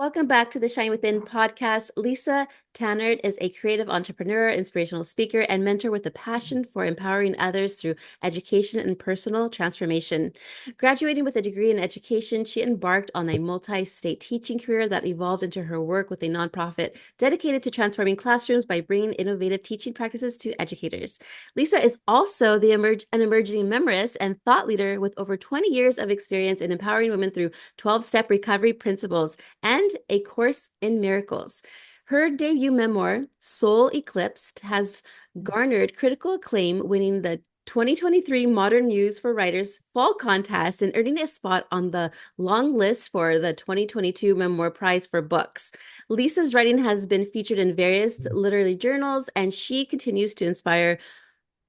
Welcome back to the Shine Within podcast. Lisa Tannert is a creative entrepreneur, inspirational speaker, and mentor with a passion for empowering others through education and personal transformation. Graduating with a degree in education, she embarked on a multi-state teaching career that evolved into her work with a nonprofit dedicated to transforming classrooms by bringing innovative teaching practices to educators. Lisa is also an emerging memoirist and thought leader with over 20 years of experience in empowering women through 12-step recovery principles and A Course in Miracles. Her debut memoir, Soul Eclipsed, has garnered critical acclaim, winning the 2023 Modern Muse for Writers Fall Contest and earning a spot on the long list for the 2022 Memoir Prize for Books. Lisa's writing has been featured in various literary journals, and she continues to inspire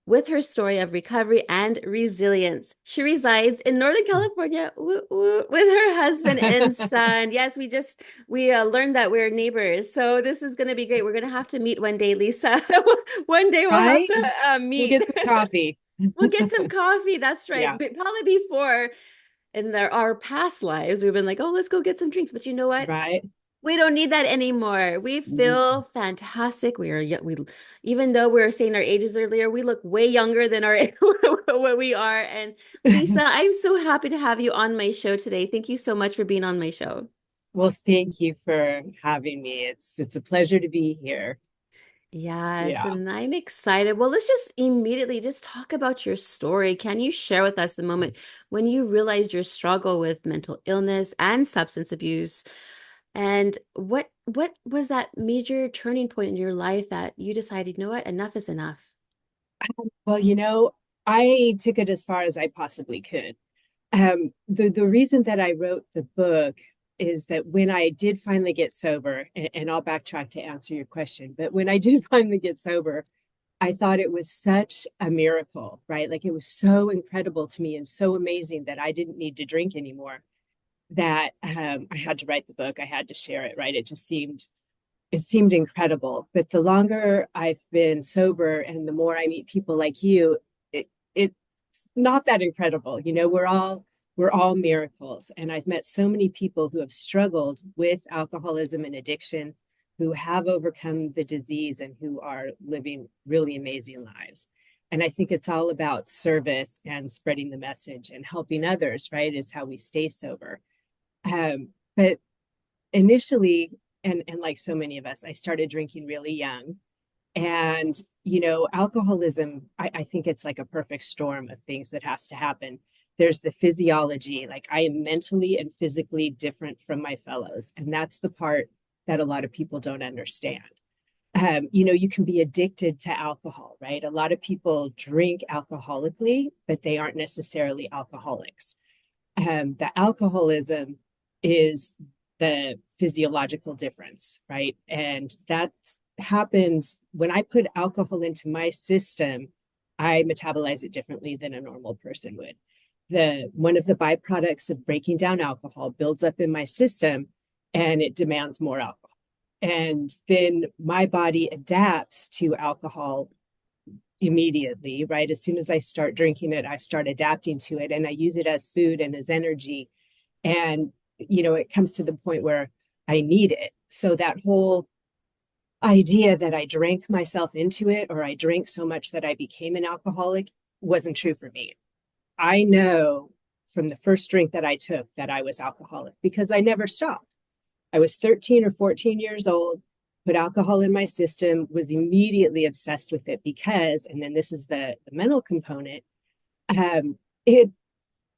with her story of recovery and resilience. She resides in Northern California with her husband and son. Yes, we learned that we're neighbors, so this is going to be great. We're going to have to meet one day, Lisa. One day we'll have Right? to We'll meet. get some coffee. We'll get some coffee. That's right. Yeah, But probably before in our past lives, we've been like, oh, let's go get some drinks. But you know what? right. We don't need that anymore. We feel fantastic. We even though we were saying our ages earlier, we look way younger than our what we are. And Lisa, I'm so happy to have you on my show today. Thank you so much for being on my show. Well, thank you for having me. It's a pleasure to be here. Yes, Yeah. and I'm excited. Well, let's just immediately just talk about your story. Can you share with us the moment when you realized your struggle with mental illness and substance abuse? And what was that major turning point in your life that you decided, you know what, enough is enough? Well, I took it as far as I possibly could. The reason that I wrote the book is that when I did finally get sober, and I'll backtrack to answer your question, but when I did finally get sober, I thought it was such a miracle, right? Like it was so incredible to me and so amazing that I didn't need to drink anymore. That I had to write the book. I had to share it, right? It seemed incredible. But the longer I've been sober and the more I meet people like you, it's not that incredible. We're all miracles. And I've met so many people who have struggled with alcoholism and addiction, who have overcome the disease and who are living really amazing lives. And I think it's all about service and spreading the message and helping others, right? Is how we stay sober. But initially, and like so many of us, I started drinking really young. And, alcoholism, I think it's like a perfect storm of things that has to happen. There's the physiology, like I am mentally and physically different from my fellows. And that's the part that a lot of people don't understand. You can be addicted to alcohol, right? A lot of people drink alcoholically, but they aren't necessarily alcoholics. The alcoholism is the physiological difference, right? And that happens when I put alcohol into my system. I metabolize it differently than a normal person would. The one of the byproducts of breaking down alcohol builds up in my system and it demands more alcohol. And then my body adapts to alcohol immediately, right? As soon as I start drinking it, I start adapting to it and I use it as food and as energy. And, it comes to the point where I need it. So that whole idea that I drank myself into it or I drank so much that I became an alcoholic wasn't true for me. I know from the first drink that I took that I was alcoholic because I never stopped. I was 13 or 14 years old, put alcohol in my system, was immediately obsessed with it because, and then this is the mental component, it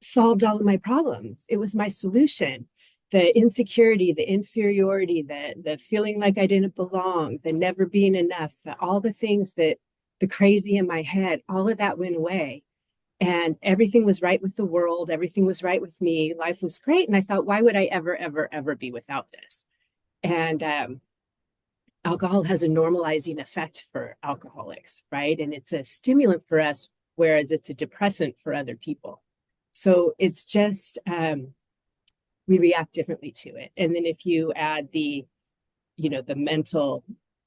solved all of my problems. It was my solution. The insecurity, the inferiority, the feeling like I didn't belong, the never being enough, all the things that the crazy in my head, all of that went away. And everything was right with the world. Everything was right with me. Life was great. And I thought, why would I ever, ever, ever be without this? And alcohol has a normalizing effect for alcoholics, right? And it's a stimulant for us, whereas it's a depressant for other people. So it's just, we react differently to it. And then if you add the mental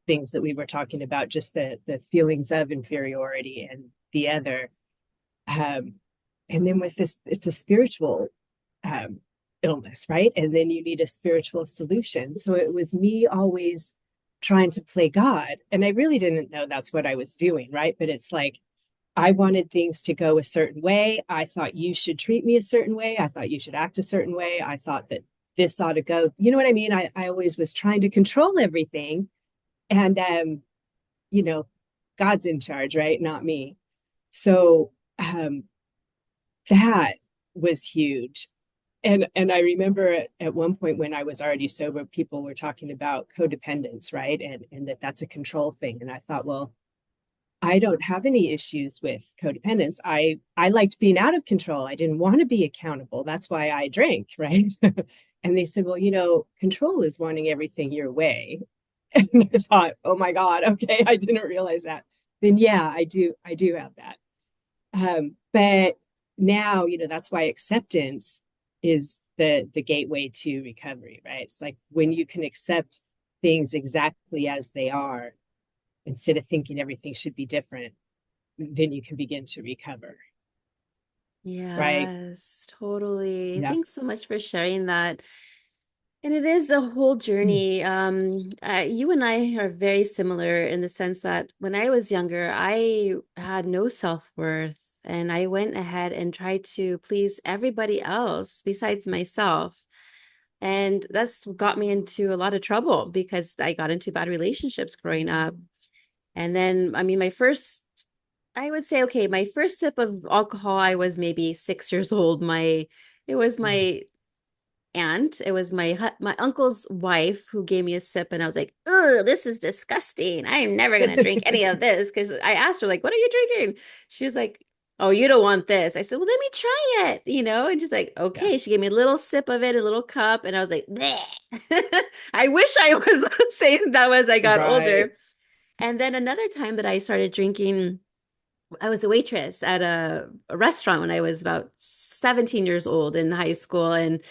things that we were talking about, just the feelings of inferiority and the other, um, and then with this, it's a spiritual um, illness, right? And then you need a spiritual solution. So it was me always trying to play God. And I really didn't know that's what I was doing, right? But it's like, I wanted things to go a certain way. I thought you should treat me a certain way. I thought you should act a certain way. I thought that this ought to go. You know what I mean? I always was trying to control everything. And, you know, God's in charge, right? Not me. So that was huge. And I remember at one point when I was already sober, people were talking about codependence, right? And that's a control thing. And I thought, well, I don't have any issues with codependence. I liked being out of control. I didn't want to be accountable. That's why I drank, right? And they said, well, control is wanting everything your way. And I thought, oh my God, okay, I didn't realize that. Then yeah, I do have that. But now, that's why acceptance is the gateway to recovery, right? It's like when you can accept things exactly as they are, instead of thinking everything should be different, then you can begin to recover, right? Yes, totally. Yeah. Thanks so much for sharing that. And it is a whole journey. You and I are very similar in the sense that when I was younger, I had no self-worth, and I went ahead and tried to please everybody else besides myself. And that's got me into a lot of trouble because I got into bad relationships growing up. And then, I mean, I would say, okay, my first sip of alcohol, I was maybe 6 years old. It was my aunt. It was my uncle's wife who gave me a sip, and I was like, "Ugh, this is disgusting. I'm never gonna drink any of this." Because I asked her, like, "What are you drinking?" She's like, "Oh, you don't want this." I said, "Well, let me try it," and she's like, Yeah. "Okay." She gave me a little sip of it, a little cup, and I was like, "Bleh." I wish I was saying that as I got Right. older. And then another time that I started drinking, I was a waitress at a restaurant when I was about 17 years old in high school, and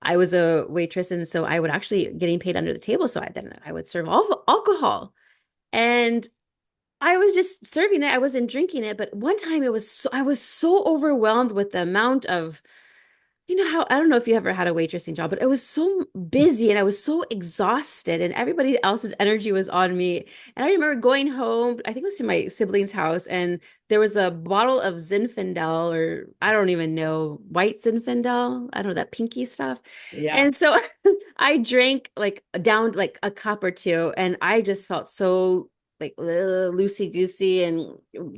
I was a waitress, and so I would actually getting paid under the table. So I would serve alcohol, and I was just serving it. I wasn't drinking it, but one time I was so overwhelmed with the amount of how I don't know if you ever had a waitressing job, but it was so busy and I was so exhausted and everybody else's energy was on me. And I remember going home, I think it was to my sibling's house, and there was a bottle of Zinfandel, or I don't even know, white Zinfandel. I don't know, that pinky stuff. Yeah. And so I drank like down like a cup or two, and I just felt so like loosey goosey and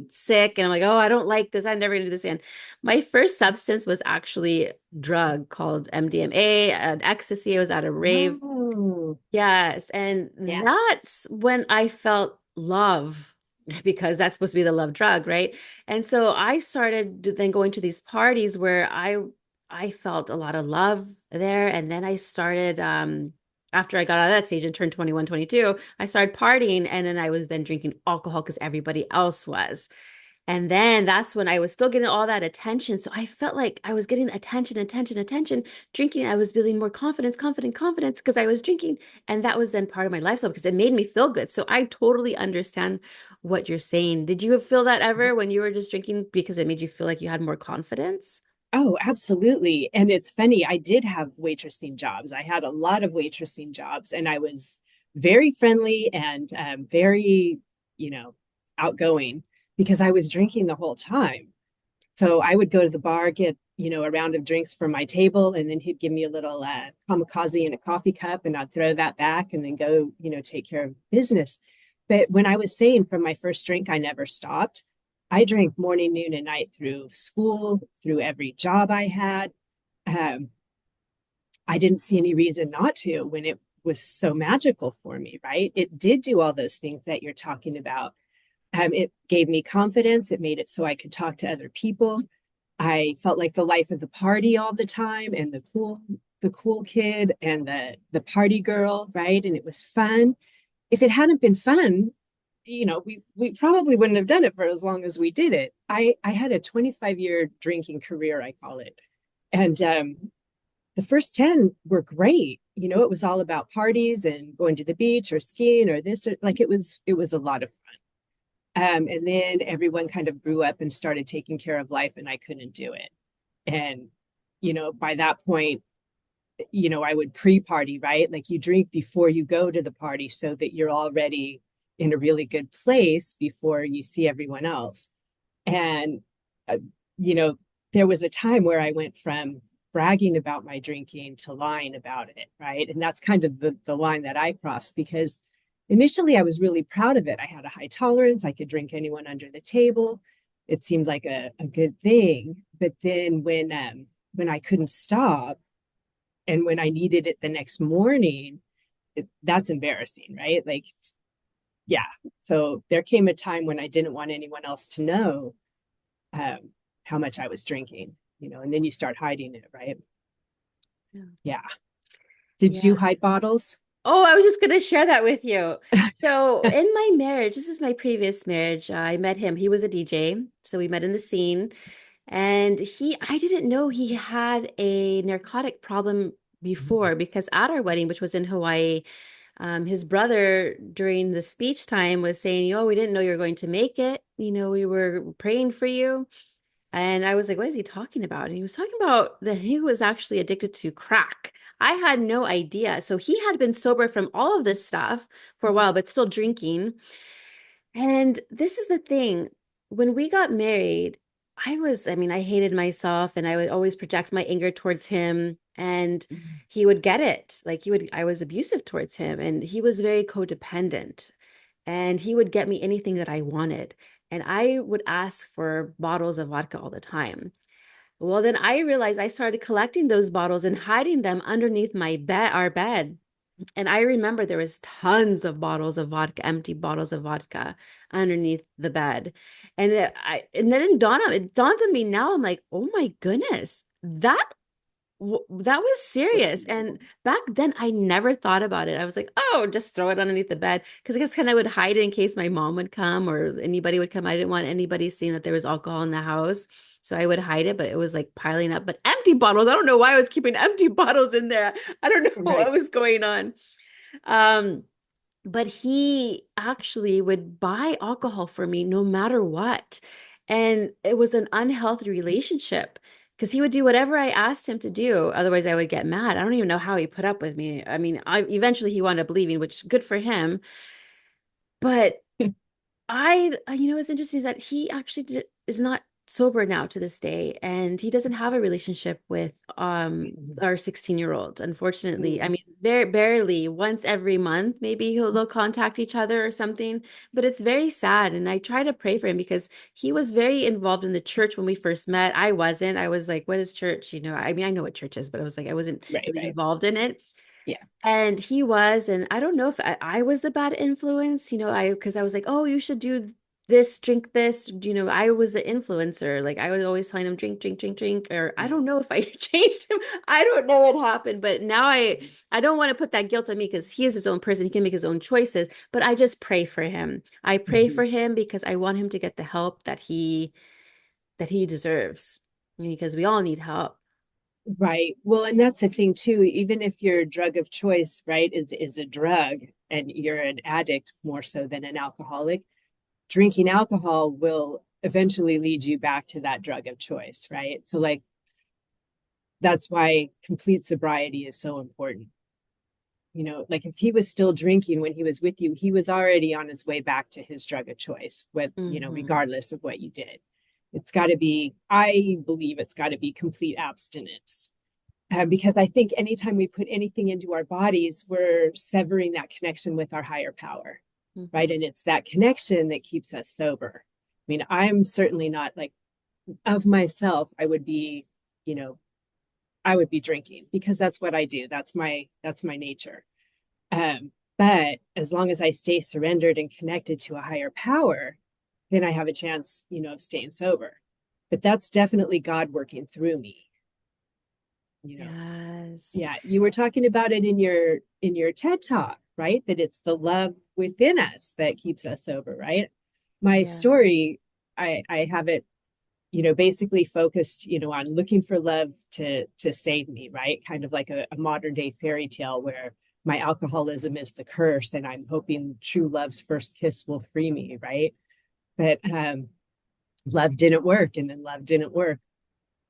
sick. And I'm like, oh, I don't like this. I'm never gonna do this again. My first substance was actually drug called MDMA and ecstasy. I was at a rave. Oh, Yes. And yeah. that's when I felt love because that's supposed to be the love drug, right? And so I started then going to these parties where I felt a lot of love there. And then I started after I got out of that stage and turned 21, 22, I started partying, and then I was then drinking alcohol because everybody else was. And then that's when I was still getting all that attention. So I felt like I was getting attention, attention, attention. Drinking, I was building more confidence, confidence because I was drinking. And that was then part of my lifestyle because it made me feel good. So I totally understand what you're saying. Did you feel that ever when you were just drinking because it made you feel like you had more confidence? Oh, absolutely. And it's funny, I did have waitressing jobs. I had a lot of waitressing jobs, and I was very friendly and very, you know, outgoing because I was drinking the whole time. So I would go to the bar, get, a round of drinks from my table, and then he'd give me a little kamikaze in a coffee cup, and I'd throw that back and then go, take care of business. But when I was saying from my first drink, I never stopped. I drank morning, noon, and night through school, through every job I had. Um, I didn't see any reason not to when it was so magical for me, right? It did do all those things that you're talking about. It gave me confidence. It made it so I could talk to other people. I felt like the life of the party all the time, and the cool kid and the party girl, right? And it was fun. If it hadn't been fun, we probably wouldn't have done it for as long as we did it. I had a 25-year drinking career, I call it. And the first 10 were great. It was all about parties and going to the beach or skiing or this, or, like it was a lot of fun. And then everyone kind of grew up and started taking care of life, and I couldn't do it. And, by that point, I would pre-party, right? Like you drink before you go to the party so that you're already in a really good place before you see everyone else. And, uh, you know, there was a time where I went from bragging about my drinking to lying about it, right? And that's kind of the line that I crossed because initially I was really proud of it. I had a high tolerance. I could drink anyone under the table. It seemed like a good thing. But then when I couldn't stop and when I needed it the next morning, that's embarrassing, right? Like, yeah. So there came a time when I didn't want anyone else to know um, how much I was drinking, and then you start hiding it, right? Yeah. Yeah. Did you Yeah. hide bottles? Oh, I was just going to share that with you. So, in my marriage, this is my previous marriage. I met him. He was a DJ. So, we met in the scene. And I didn't know he had a narcotic problem before because at our wedding, which was in Hawaii, his brother during the speech time was saying, we didn't know you were going to make it. We were praying for you. And I was like, what is he talking about? And he was talking about that he was actually addicted to crack. I had no idea. So he had been sober from all of this stuff for a while, but still drinking. And this is the thing. When we got married, I mean, I hated myself and I would always project my anger towards him. And he would get it. Like I was abusive towards him and he was very codependent and he would get me anything that I wanted. And I would ask for bottles of vodka all the time. Well, then I realized I started collecting those bottles and hiding them underneath our bed. And I remember there was tons of bottles of vodka, empty bottles of vodka underneath the bed. And then it dawned on me now. I'm like, oh my goodness, that was serious. And back then, I never thought about it. I was like, oh, just throw it underneath the bed. Because I guess kind of would hide it in case my mom would come or anybody would come. I didn't want anybody seeing that there was alcohol in the house. So I would hide it, but it was like piling up. But empty bottles, I don't know why I was keeping empty bottles in there. I don't know Right. what was going on. Um, but he actually would buy alcohol for me no matter what. And it was an unhealthy relationship because he would do whatever I asked him to do. Otherwise, I would get mad. I don't even know how he put up with me. I mean, eventually he wound up leaving, which good for him. But what's interesting is that he actually is not sober now to this day, and he doesn't have a relationship with our 16-year-old, unfortunately. I mean, very barely once every month, maybe they'll contact each other or something, but it's very sad. And I try to pray for him because he was very involved in the church when we first met. I wasn't. I was like, what is church? I mean, I know what church is, but I was like, I wasn't Right, really right. involved in it. Yeah. And he was, and I don't know if I was the bad influence, because I was like, oh, you should do this, drink this. I was the influencer. Like I was always telling him, drink, drink, drink, drink. Or I don't know if I changed him. I don't know what happened, but now I don't want to put that guilt on me because he is his own person. He can make his own choices. But I just pray for him. I pray Mhm. for him because I want him to get the help that he deserves. Because we all need help. Right. Well, and that's the thing too. Even if your drug of choice, right, is a drug and you're an addict more so than an alcoholic, drinking alcohol will eventually lead you back to that drug of choice, right? So like that's why complete sobriety is so important. Like if he was still drinking when he was with you, he was already on his way back to his drug of choice, Hmm. regardless of what you did. It's got to be, I believe it's got to be complete abstinence. Because I think anytime we put anything into our bodies, we're severing that connection with our higher power, right? Hmm. And it's that connection that keeps us sober. I mean, I'm certainly not like of myself, you know, I would be drinking because that's what I do. That's my nature. But as long as I stay surrendered and connected to a higher power, then I have a chance, of staying sober. But that's definitely God working through me, you know. Yes. Yeah, you were talking about it in your TED talk, right? That it's the love within us that keeps us sober, right? My Yes. story, I have it, basically focused, on looking for love to save me, right? Kind of like a modern day fairy tale where my alcoholism is the curse and I'm hoping true love's first kiss will free me, right? But love didn't work and then love didn't work.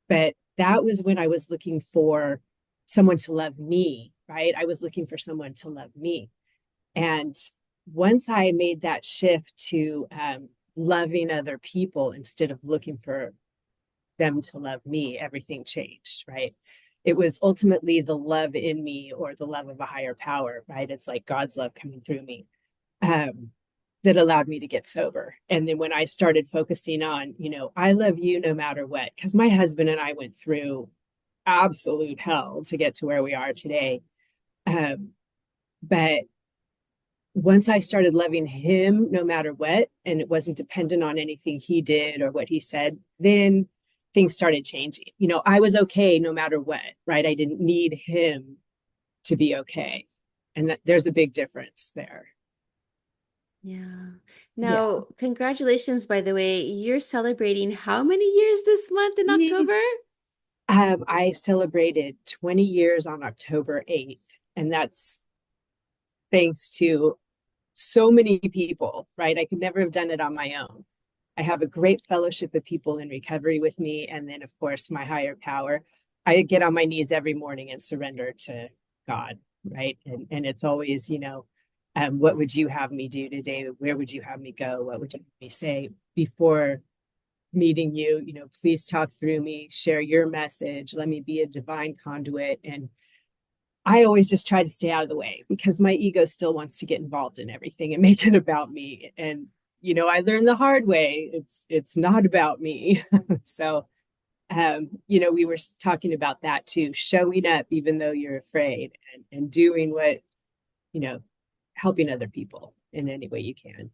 But that was when I was looking for someone to love me, right? I was looking for someone to love me. And once I made that shift to loving other people instead of looking for them to love me, everything changed, right? It was ultimately the love in me or the love of a higher power, right? It's like God's love coming through me, um, that allowed me to get sober. And then when I started focusing on, I love you no matter what, because my husband and I went through absolute hell to get to where we are today. Um, but once I started loving him no matter what, and it wasn't dependent on anything he did or what he said, then things started changing. I was okay no matter what, right? I didn't need him to be okay. And there's a big difference there. Yeah. Yeah. Now, congratulations, by the way. You're celebrating how many years this month in October? I celebrated 20 years on October 8th, and that's thanks to so many people, right? I could never have done it on my own. I have a great fellowship of people in recovery with me. And then, of course, my higher power. I get on my knees every morning and surrender to God, right? And it's always, what would you have me do today? Where would you have me go? What would you have me say before meeting you? Please talk through me, share your message. Let me be a divine conduit. And I always just try to stay out of the way because my ego still wants to get involved in everything and make it about me. And I learned the hard way. It's not about me. So we were talking about that too, showing up even though you're afraid, and doing what, you know, helping other people in any way you can,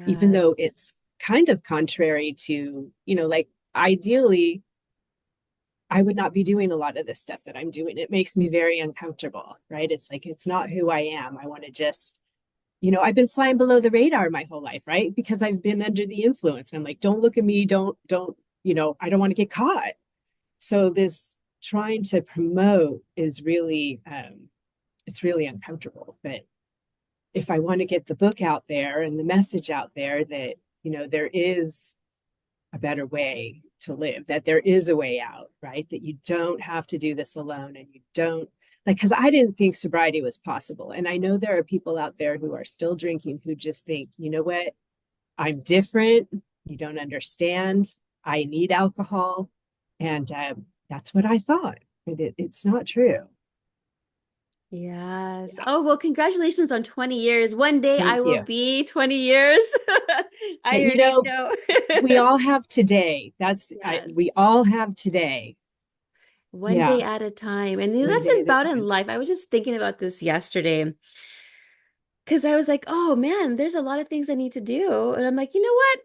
even though Yes. it's kind of contrary to, like ideally I would not be doing a lot of this stuff that I'm doing. It makes me very uncomfortable, right? It's like, it's not who I am. I want to just, I've been flying below the radar my whole life, right? Because I've been under the influence. I'm like, don't look at me. Don't, I don't want to get caught. So this trying to promote is really, it's really uncomfortable. But if I want to get the book out there and the message out there that, there is a better way to live, that there is a way out, right? That you don't have to do this alone, and you don't because I didn't think sobriety was possible. And I know there are people out there who are still drinking who just think, you know what, I'm different. You don't understand. I need alcohol. And that's what I thought. But it's not true. Yes. Yeah. Oh, well, congratulations on 20 years. One day I Thank will you. be 20 years. I But already know. we all have today. We Yes. all have today. One day Yeah. at a time. And One that's day at a about in time. life. I was just thinking about this yesterday because I was like, oh man, there's a lot of things I need to do. And I'm like, you know what?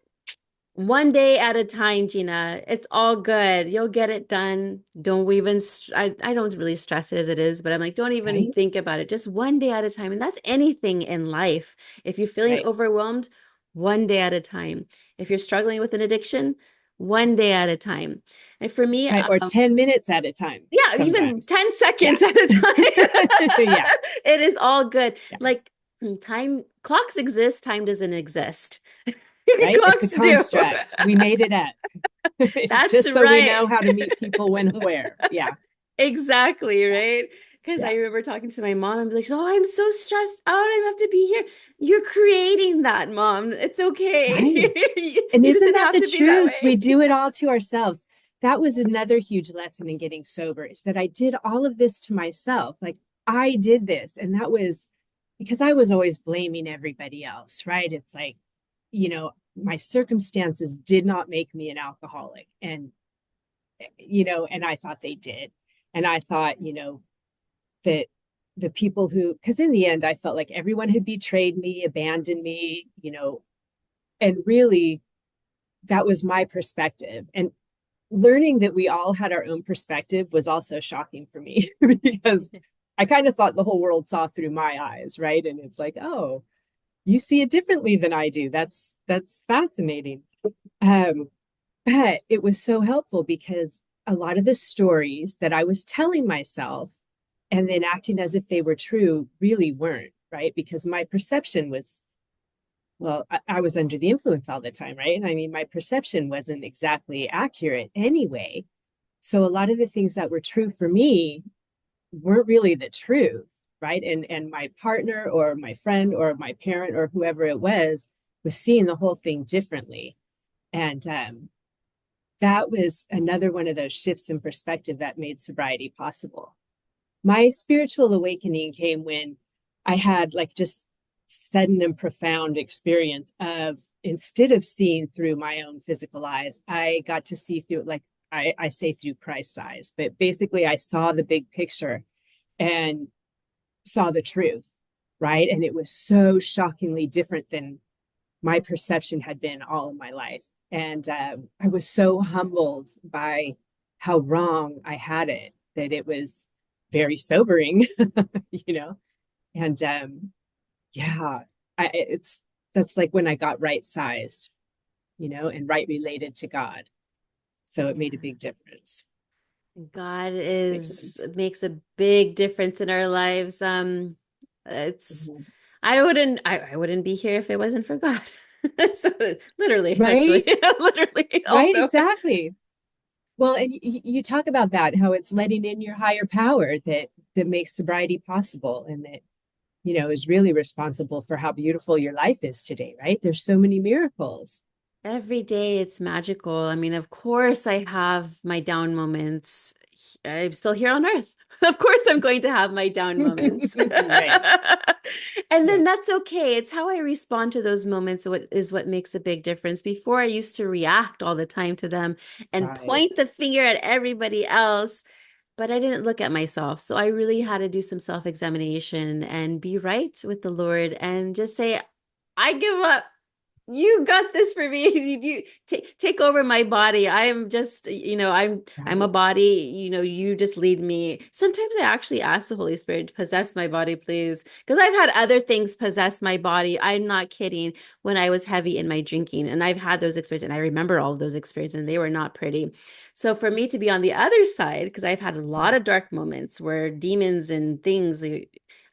One day at a time, Gina. It's all good. You'll get it done. Don't even, I don't really stress it as it is, but I'm like, don't even Right. think about it. Just one day at a time. And that's anything in life. If you're feeling Right. overwhelmed, one day at a time. If you're struggling with an addiction, one day at a time. And for me, Right. Or 10 minutes at a time yeah, even sometimes. 10 Yeah. seconds at a time. Yeah. It is all good. Yeah. Like time, clocks exist, time doesn't exist. Right. It's a Clocks do. construct. We made it up. It's That's just so we right. know how to meet people when and where. Yeah. Exactly, Yeah. right? Because I Yeah. remember talking to my mom and be like, oh, I'm so stressed out. I have to be here. You're creating that, mom. It's okay. Right. You And it isn't doesn't that have the to be that truth? We way. do it all to ourselves. That was another huge lesson in getting sober, is that I did all of this to myself. Like I did this. And that was because I was always blaming everybody else, right? It's like, my circumstances did not make me an alcoholic. And I thought they did. And I thought, that the people who, because in the end, I felt like everyone had betrayed me, abandoned me, and really that was my perspective. And learning that we all had our own perspective was also shocking for me because I kind of thought the whole world saw through my eyes, right? And it's like, oh, you see it differently than I do. That's fascinating. Um, but it was so helpful because a lot of the stories that I was telling myself and then acting as if they were true really weren't, right? Because my perception was, well, I was under the influence all the time, right? And I mean, my perception wasn't exactly accurate anyway. So a lot of the things that were true for me weren't really the truth, right? And my partner or my friend or my parent or whoever it was seeing the whole thing differently. And that was another one of those shifts in perspective that made sobriety possible. My spiritual awakening came when I had like just sudden and profound experience of, instead of seeing through my own physical eyes, I got to see through, like I say, through Christ's eyes, but basically I saw the big picture and saw the truth, right? And it was so shockingly different than my perception had been all of my life. And I was so humbled by how wrong I had it, that it was very sobering, you know? And yeah, it's that's like when I got right sized, and right related to God. So it made a Yeah. big difference. God Makes is sense. makes a big difference in our lives. It's Mhm. I wouldn't be here if it wasn't for God. So literally, actually, Right? literally Right? also. Exactly. Well, and you talk about that, how it's letting in your higher power that makes sobriety possible, and that, is really responsible for how beautiful your life is today, right? There's so many miracles. Every day it's magical. I mean, of course I have my down moments. I'm still here on earth. Of course I'm going to have my down moments. Right. And Yeah. then that's okay. It's how I respond to those moments what makes a big difference. Before I used to react all the time to them and Right. point the finger at everybody else, but I didn't look at myself. So I really had to do some self-examination and be right with the Lord and just say, I give up. You got this for me. You take over my body. I'm just, I'm a Right. body. You just lead me. Sometimes I actually ask the Holy Spirit to possess my body, please, because I've had other things possess my body. I'm not kidding. When I was heavy in my drinking, and I've had those experiences, and I remember all of those experiences, and they were not pretty. So for me to be on the other side, because I've had a lot of dark moments where demons and things,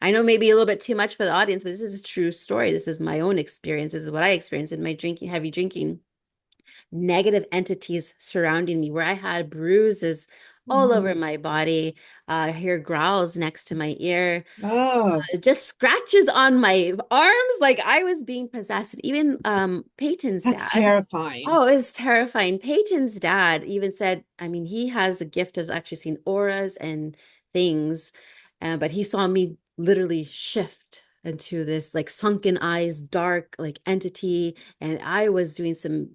I know maybe a little bit too much for the audience, but this is a true story. This is my own experience. This is what I experienced in my drinking, heavy drinking. Negative entities surrounding me, where I had bruises all over Mhm. my body. I hear growls next to my ear, Oh, just scratches on my arms, like I was being possessed. Even Peyton's that's dad. terrifying. Oh, it's terrifying. Peyton's dad even said, I mean, he has a gift of actually seeing auras and things, but he saw me literally shift into this like sunken eyes, dark like entity, and I was doing some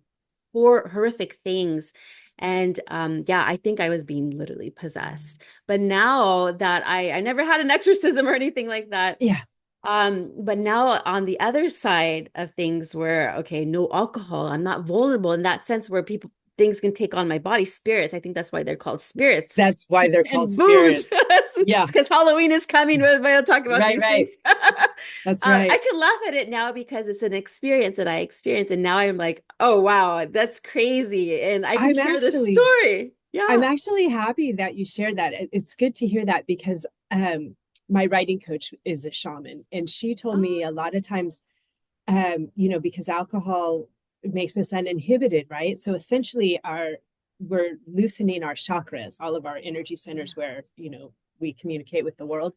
horrific things. And yeah, I think I was being literally possessed. But now that I never had an exorcism or anything like that, Yeah, but now on the other side of things where, okay, no alcohol, I'm not vulnerable in that sense where things can take on my body, spirits. I think that's why they're called spirits that's why they're called and booze. spirits. Yeah, Because Halloween is coming. We're going to talk about right, these right. things. That's I right. can laugh at it now because it's an experience that I experienced. And now I'm like, oh, wow, that's crazy. And I can I'm share this actually story. I'm Yeah. actually happy that you shared that. It's good to hear that because my writing coach is a shaman, and she told me a Oh, lot of times, because alcohol makes us uninhibited, right? So essentially, we're loosening our chakras, all of our energy yeah. centers where we communicate with the world.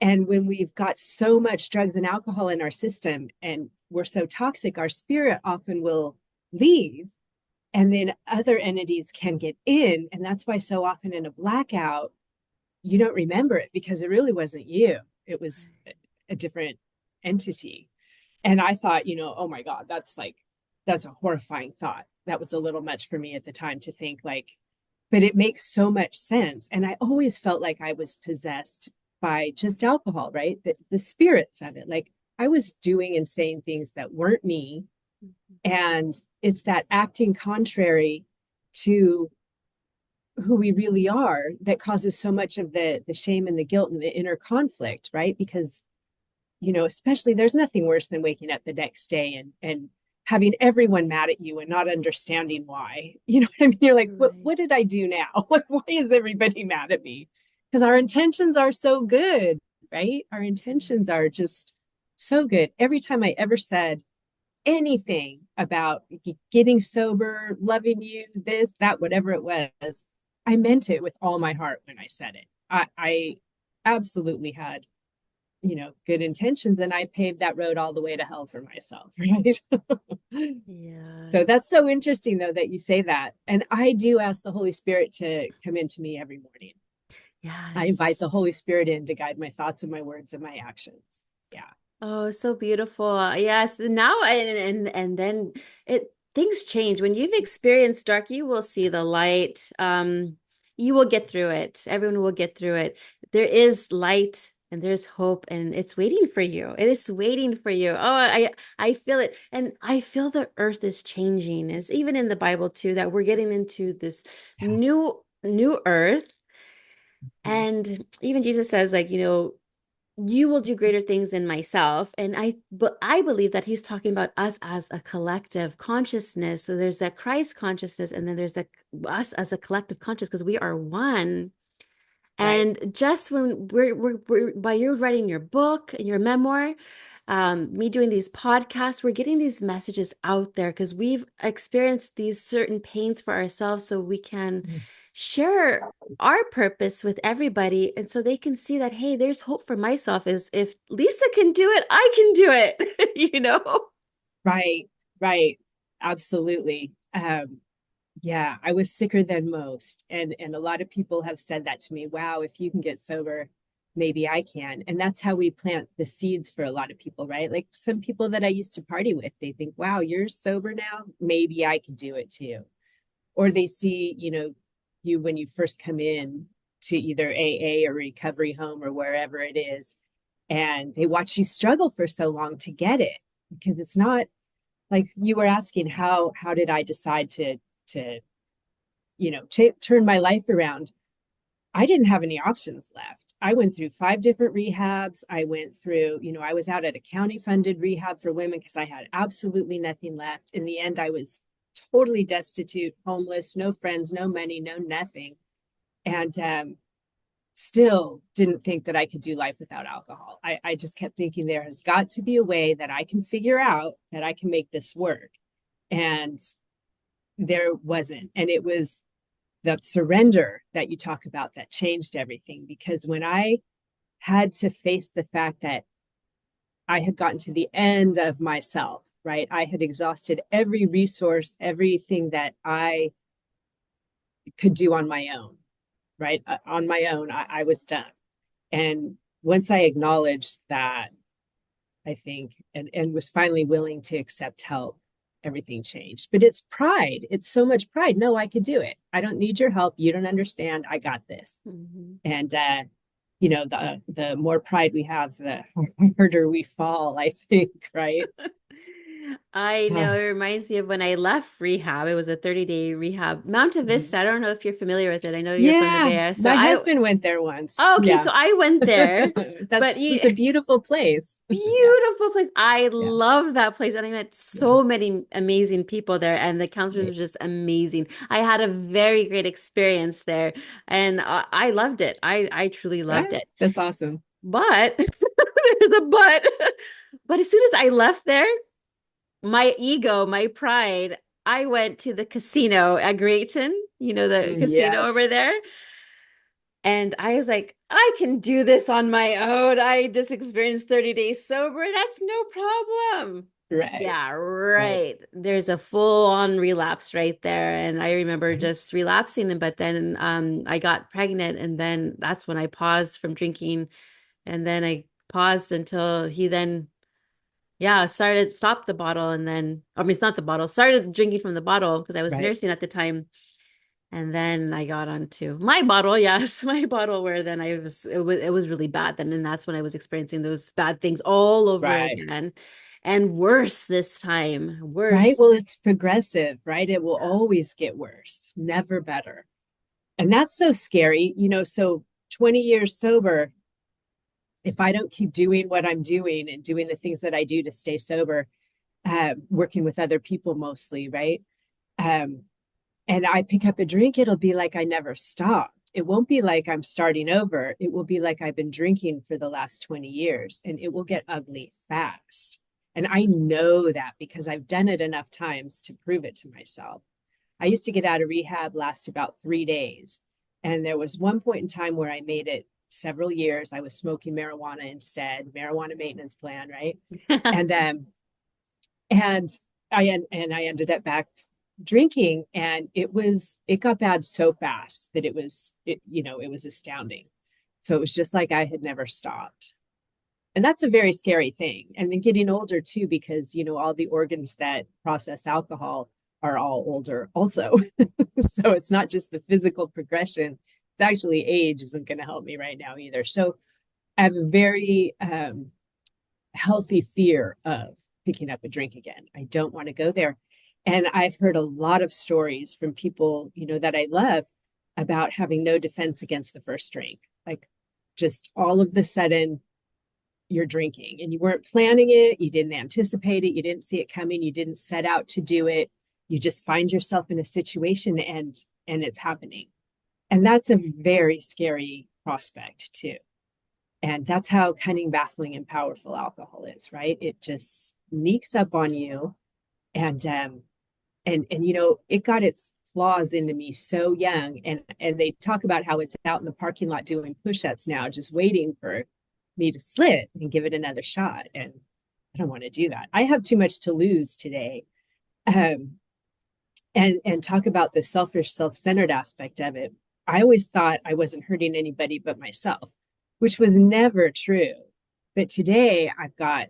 And when we've got so much drugs and alcohol in our system, and we're so toxic, our spirit often will leave, and then other entities can get in. And that's why so often in a blackout you don't remember it, because it really wasn't you, it was a different entity. And I thought, oh my god, that's a horrifying thought. That was a little much for me at the time to think, like, but it makes so much sense. And I always felt like I was possessed by just alcohol, right? The spirits of it, like I was doing and saying things that weren't me. And it's that acting contrary to who we really are that causes so much of the shame and the guilt and the inner conflict, right? Because, especially, there's nothing worse than waking up the next day and having everyone mad at you and not understanding why. You know what I mean? You're like, Right. what did I do now? Like, why is everybody mad at me? Because our intentions are so good, right? Our intentions are just so good. Every time I ever said anything about getting sober, loving you, this, that, whatever it was, I meant it with all my heart when I said it. I absolutely had, good intentions, and I paved that road all the way to hell for myself, right? So that's Yes. so interesting, though, that you say that. And I do ask the Holy Spirit to come into me every morning. I invite the Yes. Holy Spirit in to guide my thoughts and my words and my actions. Yeah. Oh, so beautiful. Yes. Now and then it things change. When you've experienced dark, you will see the light. You will get through it. Everyone will get through it. There is light and there's hope and it's waiting for you. It is waiting for you. Oh, I feel it. And I feel the earth is changing. It's even in the Bible too that we're getting into this new earth. Mhm. And even Jesus says, like, you will do greater things in myself. And but I believe that he's talking about us as a collective consciousness. So there's that Christ consciousness, and then there's that us as a collective conscious because we are one. Right. And just when we're by you writing your book and your memoir, me doing these podcasts, we're getting these messages out there because we've experienced these certain pains for ourselves so we can Mm. share our purpose with everybody. And so they can see that, hey, there's hope for myself is if Lisa can do it, I can do it, you know? Right. Right. Absolutely. Yeah, I was sicker than most. And a lot of people have said that to me. Wow, if you can get sober, maybe I can. And that's how we plant the seeds for a lot of people, right? Like some people that I used to party with, they think, wow, you're sober now. Maybe I could do it too. Or they see, you when you first come in to either AA or recovery home or wherever it is, and they watch you struggle for so long to get it because it's not like you were asking how did I decide to turn my life around. I didn't have any options left. I went through 5 different rehabs. I went through, I was out at a county funded rehab for women because I had absolutely nothing left. In the end, I was totally destitute, homeless, no friends, no money, no nothing. And still didn't think that I could do life without alcohol. I just kept thinking there has got to be a way that I can figure out that I can make this work. And there wasn't. And it was that surrender that you talk about that changed everything. Because when I had to face the fact that I had gotten to the end of myself, right? I had exhausted every resource, everything that I could do on my own, right? On my own, I was done. And once I acknowledged that, I think, and was finally willing to accept help, everything changed. But it's pride. It's so much pride. No, I could do it. I don't need your help. You don't understand. I got this. Mhm. And the more pride we have, the harder we fall, I think, right? I Uh, know it reminds me of when I left rehab. It was a 30-day rehab. Mount mhm. Vista. I don't know if you're familiar with it. I know you're from the Yeah, Bay Area. my husband went there once. Oh, okay, Yeah. so I went there, but It's a beautiful place. Yeah, beautiful place. I yeah, love that place, and I met yeah. so many amazing people there, and the counselors were Right. just amazing. I had a very great experience there, and I loved it. I truly loved Ah, it. that's awesome. But there's a but. But as soon as I left there, my ego, my pride, I went to the casino at Grayton, the casino over Yes. there. And I was like, I can do this on my own. I just experienced 30 days sober. That's no problem. Right. Yeah, Right. right. There's a full on relapse right there. And I remember just relapsing. But then I got pregnant. And then that's when I paused from drinking. And then I paused until he then, yeah, stopped the bottle. And then, I mean, it's not the bottle, started drinking from the bottle because I was Right. nursing at the time. And then I got onto my bottle, yes, my bottle where then it was really bad then, and that's when I was experiencing those bad things all over Right. again and worse this time, Right. worse. Well, it's progressive, right? It will always get worse, never better. And that's so scary. So 20 years sober, if I don't keep doing what I'm doing and doing the things that I do to stay sober, working with other people mostly, right? Um, and I pick up a drink, it'll be like I never stopped. It won't be like I'm starting over. It will be like I've been drinking for the last 20 years and it will get ugly fast. And I know that because I've done it enough times to prove it to myself. I used to get out of rehab, last about 3 days. And there was one point in time where I made it several years. I was smoking marijuana instead, marijuana maintenance plan, right? And and I ended up back drinking, and it got bad so fast that it was astounding. So it was just like I had never stopped. And that's a very scary thing. And then getting older too, because all the organs that process alcohol are all older also. So it's not just the physical progression. It's actually age isn't going to help me right now either. So I have a very healthy fear of picking up a drink again. I don't want to go there. And I've heard a lot of stories from people, that I love about having no defense against the first drink. Like just all of the sudden you're drinking and you weren't planning it, you didn't anticipate it, you didn't see it coming, you didn't set out to do it. You just find yourself in a situation and it's happening. And that's a very scary prospect too. And that's how cunning, baffling, and powerful alcohol is, right? It just sneaks up on you, and it got its claws into me so young. And they talk about how it's out in the parking lot doing push-ups now, just waiting for me to slip and give it another shot. And I don't want to do that. I have too much to lose today. Um, and talk about the selfish, self-centered aspect of it. I always thought I wasn't hurting anybody but myself, which was never true. But today I've got,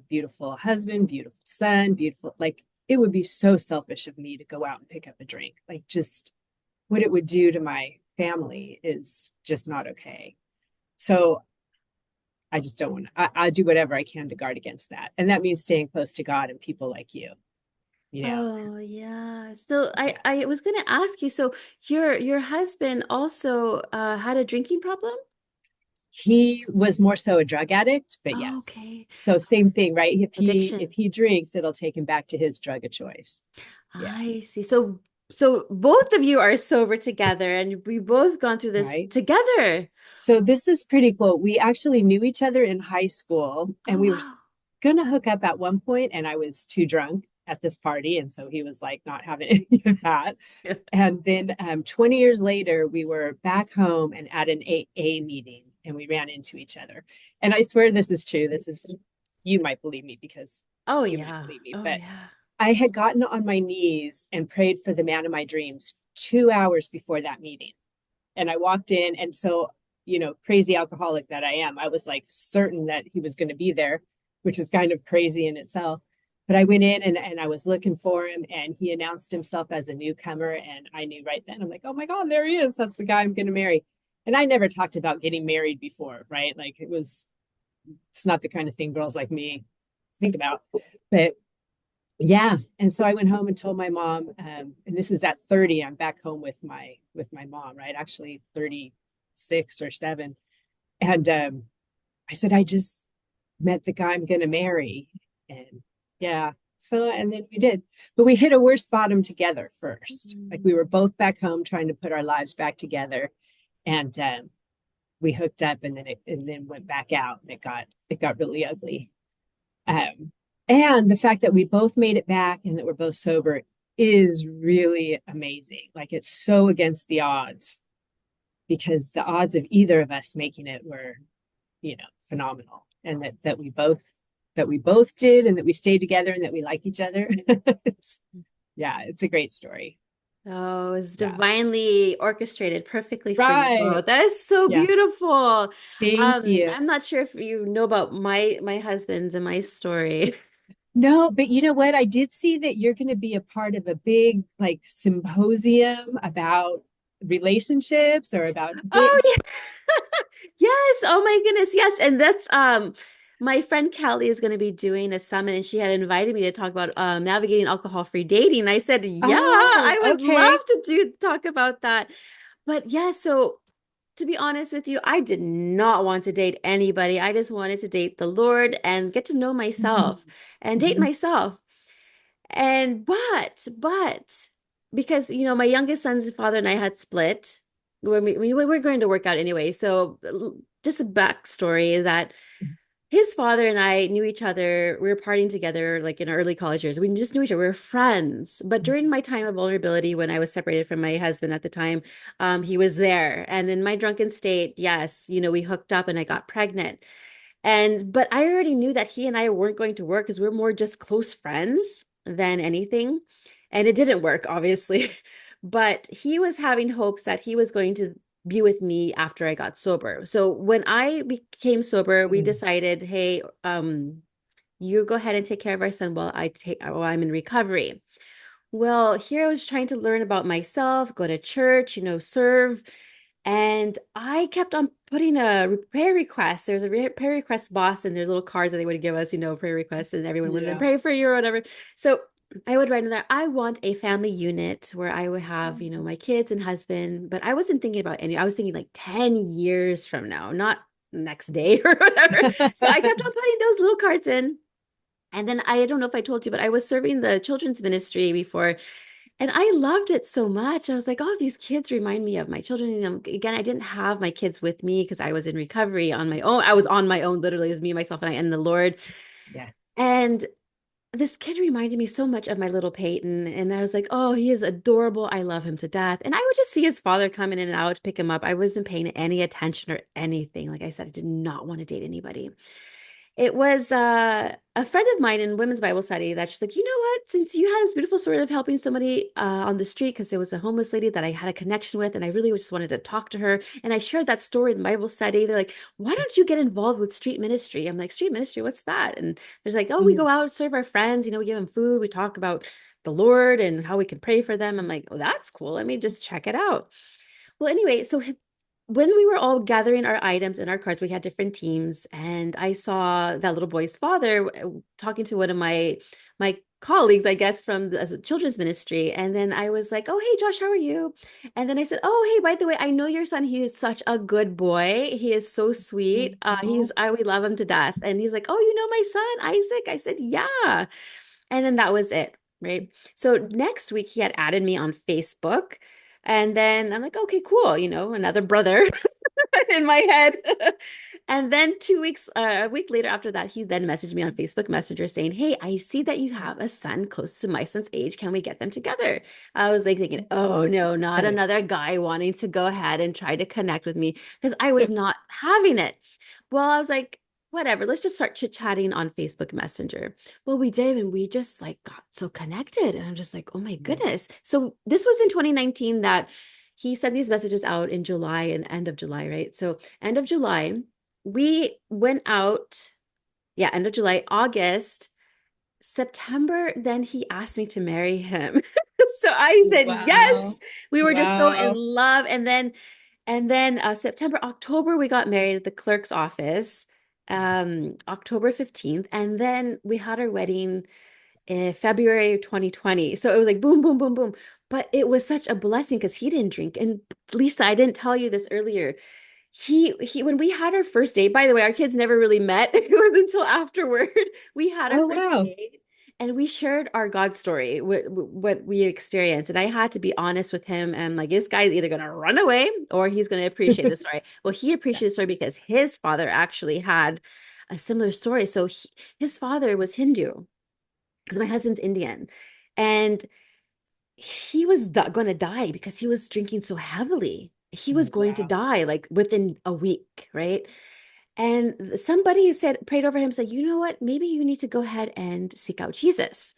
beautiful husband, beautiful son, beautiful, like it would be so selfish of me to go out and pick up a drink. Like just what it would do to my family is just not okay. So I just don't want to, I do whatever I can to guard against that. And that means staying close to God and people like you, you know. Oh yeah. So I Yeah. I was gonna ask you, so your husband also had a drinking problem? He was more so a drug addict, but Oh, yes. okay. So same thing, right? If Addiction. he drinks, it'll take him back to his drug of choice. Yeah. I see. So both of you are sober together and we both gone through this Right. together. So this is pretty cool. We actually knew each other in high school, and Oh we were wow. going to hook up at one point, and I was too drunk at this party. And so he was like not having any of that. And then 20 years later, we were back home and at an AA meeting, and we ran into each other. And I swear this is true. You might believe me because Oh you might yeah. believe me. Oh But yeah. I had gotten on my knees and prayed for the man of my dreams 2 hours before that meeting. And I walked in, and so, crazy alcoholic that I am, I was like certain that he was going to be there, which is kind of crazy in itself. But I went in and I was looking for him, and he announced himself as a newcomer. And I knew right then, I'm like, oh my God, there he is. That's the guy I'm going to marry. And I never talked about getting married before, right? Like it's not the kind of thing girls like me think about. But yeah, and so I went home and told my mom, and this is at 30. I'm back home with my mom, right? Actually, 36 or 7, and I said I just met the guy I'm going to marry, and yeah, so and then we did, but we hit a worse bottom together first. Like we were both back home trying to put our lives back together, and we hooked up, and then went back out, and it got really ugly. Um, and the fact that we both made it back and that we're both sober is really amazing. Like it's so against the odds because the odds of either of us making it were, phenomenal. And that we both did and that we stayed together and that we like each other. Yeah, it's a great story. Oh, it's Yeah. divinely orchestrated perfectly for you Right. both. That is so Yeah. beautiful. Thank you. I'm not sure if you know about my husband's and my story. No, but you know what? I did see that you're going to be a part of a big like symposium about relationships or about Oh yeah. Yes. Oh my goodness. Yes. And that's my friend Kelly is going to be doing a summit and she had invited me to talk about navigating alcohol-free dating. I said, "Yeah, Oh, I would okay. love to do talk about that." But yeah, so to be honest with you, I did not want to date anybody. I just wanted to date the Lord and get to know myself and date Mm-hmm. myself. And but because my youngest son's father and I had split when we were going to work out anyway. So just a backstory that his father and I knew each other. We were partying together like in our early college years. We just knew each other. We were friends. But during my time of vulnerability, when I was separated from my husband at the time, he was there. And in my drunken state, yes, we hooked up and I got pregnant. But I already knew that he and I weren't going to work because we're more just close friends than anything. And it didn't work, obviously. But he was having hopes that he was going to be with me after I got sober. So when I became sober, we Mm. decided, hey, you go ahead and take care of our son while I'm in recovery. Well, here I was trying to learn about myself, go to church, serve. And I kept on putting a prayer request. There's a prayer request box and there's little cards that they would give us, prayer requests, and everyone would then Yeah. pray for you or whatever. So I would write in there, I want a family unit where I would have, my kids and husband. But I wasn't thinking about I was thinking like 10 years from now, not next day or whatever. So I kept on putting those little cards in. And then I don't know if I told you, but I was serving the children's ministry before, and I loved it so much. I was like, oh, these kids remind me of my children. Again, I didn't have my kids with me because I was in recovery on my own. I was on my own, literally. It was me, myself, and I and the Lord. Yeah. And this kid reminded me so much of my little Peyton. And I was like, oh, he is adorable. I love him to death. And I would just see his father come in and out, pick him up. I wasn't paying any attention or anything. Like I said, I did not want to date anybody. It was a friend of mine in women's Bible study that she's like, you know what? Since you had this beautiful story of helping somebody on the street, because there was a homeless lady that I had a connection with, and I really just wanted to talk to her. And I shared that story in Bible study. They're like, why don't you get involved with street ministry? I'm like, street ministry, what's that? And there's like, oh, we Mm. go out, serve our friends, we give them food, we talk about the Lord and how we can pray for them. I'm like, oh, that's cool. Let me just check it out. Well, anyway, so when we were all gathering our items and our cards, we had different teams, and I saw that little boy's father talking to one of my colleagues, I guess, from the children's ministry. And then I was like, "Oh, hey, Josh, how are you?" And then I said, "Oh, hey, by the way, I know your son. He is such a good boy. He is so sweet. Oh, We love him to death." And he's like, "Oh, you know my son, Isaac?" I said, "Yeah." And then that was it, right? So next week he had added me on Facebook. And then I'm like, okay, cool, another brother in my head. And then 2 weeks, a week later after that, he then messaged me on Facebook Messenger saying, hey, I see that you have a son close to my son's age. Can we get them together? I was like thinking, oh no, not another guy wanting to go ahead and try to connect with me because I was not having it. Well, I was like, whatever, let's just start chit-chatting on Facebook Messenger. Well, we did, and we just like got so connected. And I'm just like, oh my yeah. goodness. So this was in 2019 that he sent these messages out in July and end of July, right? So end of July, we went out, yeah, end of July, August, September, then he asked me to marry him. So I said Wow. yes. We were just so in Wow. love. And then September, October, we got married at the clerk's office, October 15th. And then we had our wedding in February of 2020. So it was like boom, boom, boom, boom. But it was such a blessing because he didn't drink. And Lisa, I didn't tell you this earlier. He when we had our first date, by the way, our kids never really met. It was until afterward. We had our Oh, first wow. date and we shared our God story, what we experienced. And I had to be honest with him. And like, this guy's either going to run away or he's going to appreciate the story. Well, he Yeah. appreciated the story because his father actually had a similar story. So his father was Hindu because my husband's Indian. And he was going to die because he was drinking so heavily. He was going to Wow. die like within a week, right? And somebody said, prayed over him, said, you know what? Maybe you need to go ahead and seek out Jesus.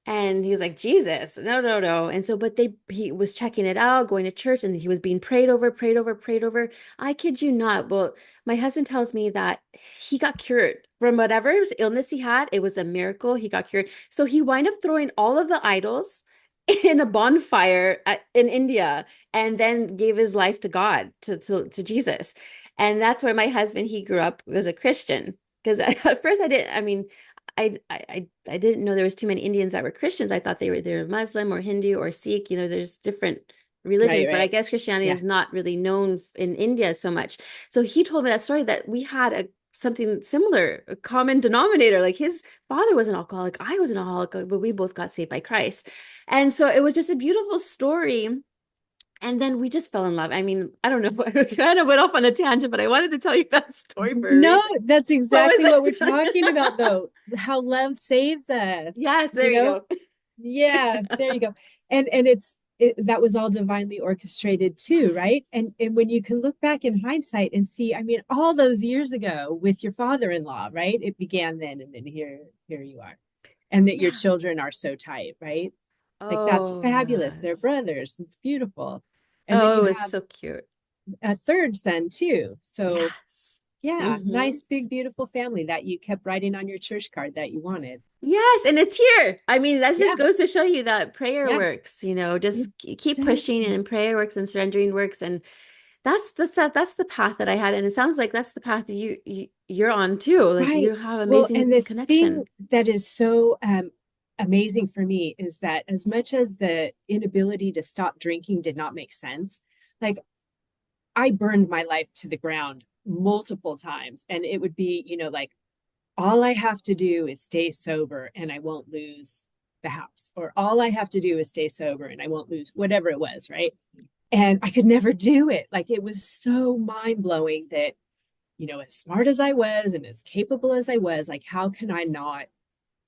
And he was like, Jesus, no, no, no. And so, but he was checking it out, going to church, and he was being prayed over, prayed over, prayed over. I kid you not. Well, my husband tells me that he got cured from whatever illness he had. It was a miracle. He got cured. So he wound up throwing all of the idols in a bonfire in India and then gave his life to God, to Jesus. And that's where my husband, he grew up as a Christian. Because at first I mean, I didn't know there was too many Indians that were Christians. I thought they were Muslim or Hindu or Sikh. There's different Right, religions, but I right. guess Christianity Yeah. is not really known in India so much. So he told me that story that we had something similar, a common denominator. Like his father was an alcoholic, I was an alcoholic, but we both got saved by Christ. And so it was just a beautiful story And then we just fell in love. I mean, I don't know. I kind of went off on a tangent, but I wanted to tell you that story for a No, reason. that's What was exactly what we're talking about, it? though. How love saves us, Yes, there you you know? go. Yeah, there you go. And that was all divinely orchestrated too, right? And when you can look back in hindsight and see, I mean, all those years ago with your father-in-law, right? It began then, and then here you are. And that your Yeah. children are so tight, right? Like that's Oh, fabulous. They're yes. brothers. It's beautiful. And then Oh, you it's have so cute. a third son too. So Yes. yeah, Hmm. nice big beautiful family that you kept writing on your church card that you wanted. Yes, and it's here. I mean, that just Yeah, goes to show you that prayer yeah, works, it just keep does. pushing and prayer works and surrendering works. And that's the path that I had. And it sounds like that's the path that you're on too. Like Right. you have Well, and amazing the thing connection. that is so amazing for me is that as much as the inability to stop drinking did not make sense, like I burned my life to the ground multiple times. And it would be, like all I have to do is stay sober and I won't lose the house, or all I have to do is stay sober and I won't lose whatever it was, right? And I could never do it. Like it was so mind blowing that, as smart as I was and as capable as I was, like, how can I not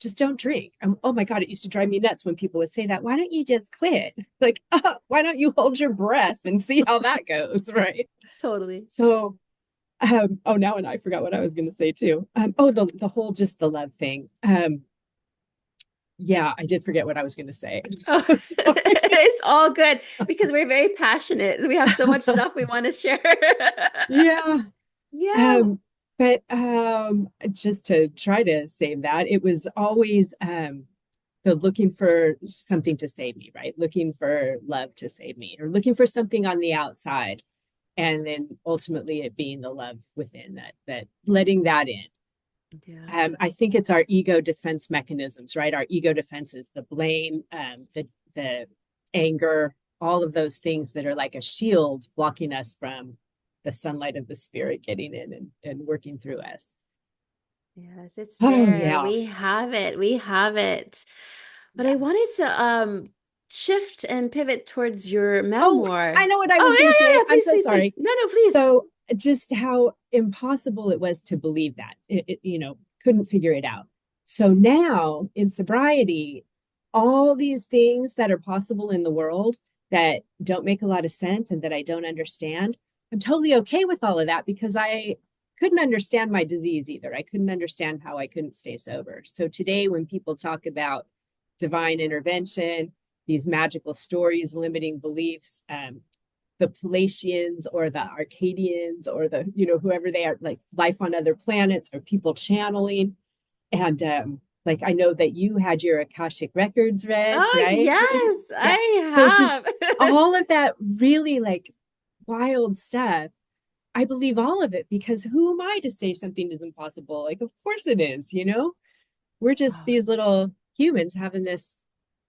just don't drink? Oh my God, it used to drive me nuts when people would say that. Why don't you just quit? Like, why don't you hold your breath and see how that goes? Right. Totally. So, oh, now and I forgot what I was going to say too. The whole just the love thing. Yeah, I did forget what I was going to say. I'm Oh, so sorry. it's all good because we're very passionate. We have so much stuff we want to share. Yeah. Yeah. Um, but just to try to save that, it was always the looking for something to save me, right? Looking for love to save me, or looking for something on the outside, and then ultimately it being the love within that letting that in. Yeah. I think it's our ego defense mechanisms, right? Our ego defenses, the blame, the anger, all of those things that are like a shield blocking us from the sunlight of the spirit getting in and working through us. Yes, it's Oh there. yeah, We have it. We have it. But I yeah. wanted to shift and pivot towards your Oh, memoir. I know what I was Oh, going to yeah, yeah, say. yeah. I'm Please, so please, please. sorry. No, no, please. So just how impossible it was to believe that couldn't figure it out. So now in sobriety, all these things that are possible in the world that don't make a lot of sense and that I don't understand, I'm totally okay with all of that because I couldn't understand my disease either. I couldn't understand how I couldn't stay sober. So today when people talk about divine intervention, these magical stories, limiting beliefs, the Palladians or the Arcadians or whoever they are, like life on other planets or people channeling. And like I know that you had your Akashic records read, Oh, right? yes, Yeah. So just I have. all of that really like wild stuff. I believe all of it because who am I to say something is impossible? Like, of course it is. We're just Oh, these little humans having this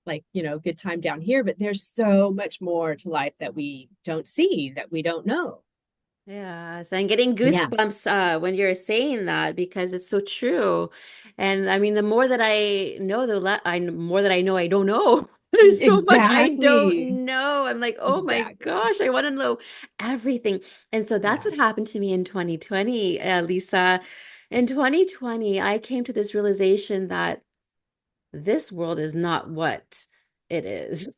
like good time down here, but there's so much more to life that we don't see, that we don't know. yeah, so I'm getting Yeah, goosebumps when you're saying that because it's so true. And I mean, the more that I know, more that I know I don't know. There's so much I exactly, don't know. I'm like, oh my exactly. gosh, I want to know everything. And so that's Yeah, what happened to me in 2020, Lisa. In 2020, I came to this realization that this world is not what it is.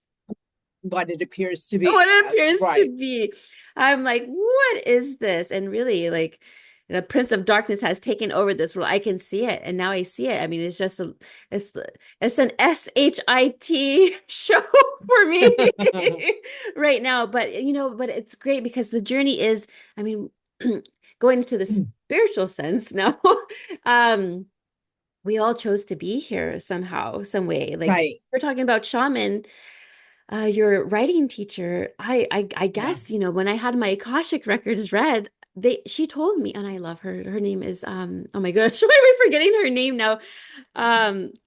what it appears to What be. it That's appears to right. be. I'm like, what is this? And really, like, the Prince of Darkness has taken over this world. I can see it, and now I see it. I mean, it's it's an SHIT show for me right now. But but it's great because the journey is, I mean, going into the spiritual sense now. um, we all chose to be here somehow, some way. Like Right. we're talking about shaman, your writing teacher, I Yeah. guess, when I had my Akashic records read, she told me, and I love her. Her name is oh my gosh, why am I forgetting her name now?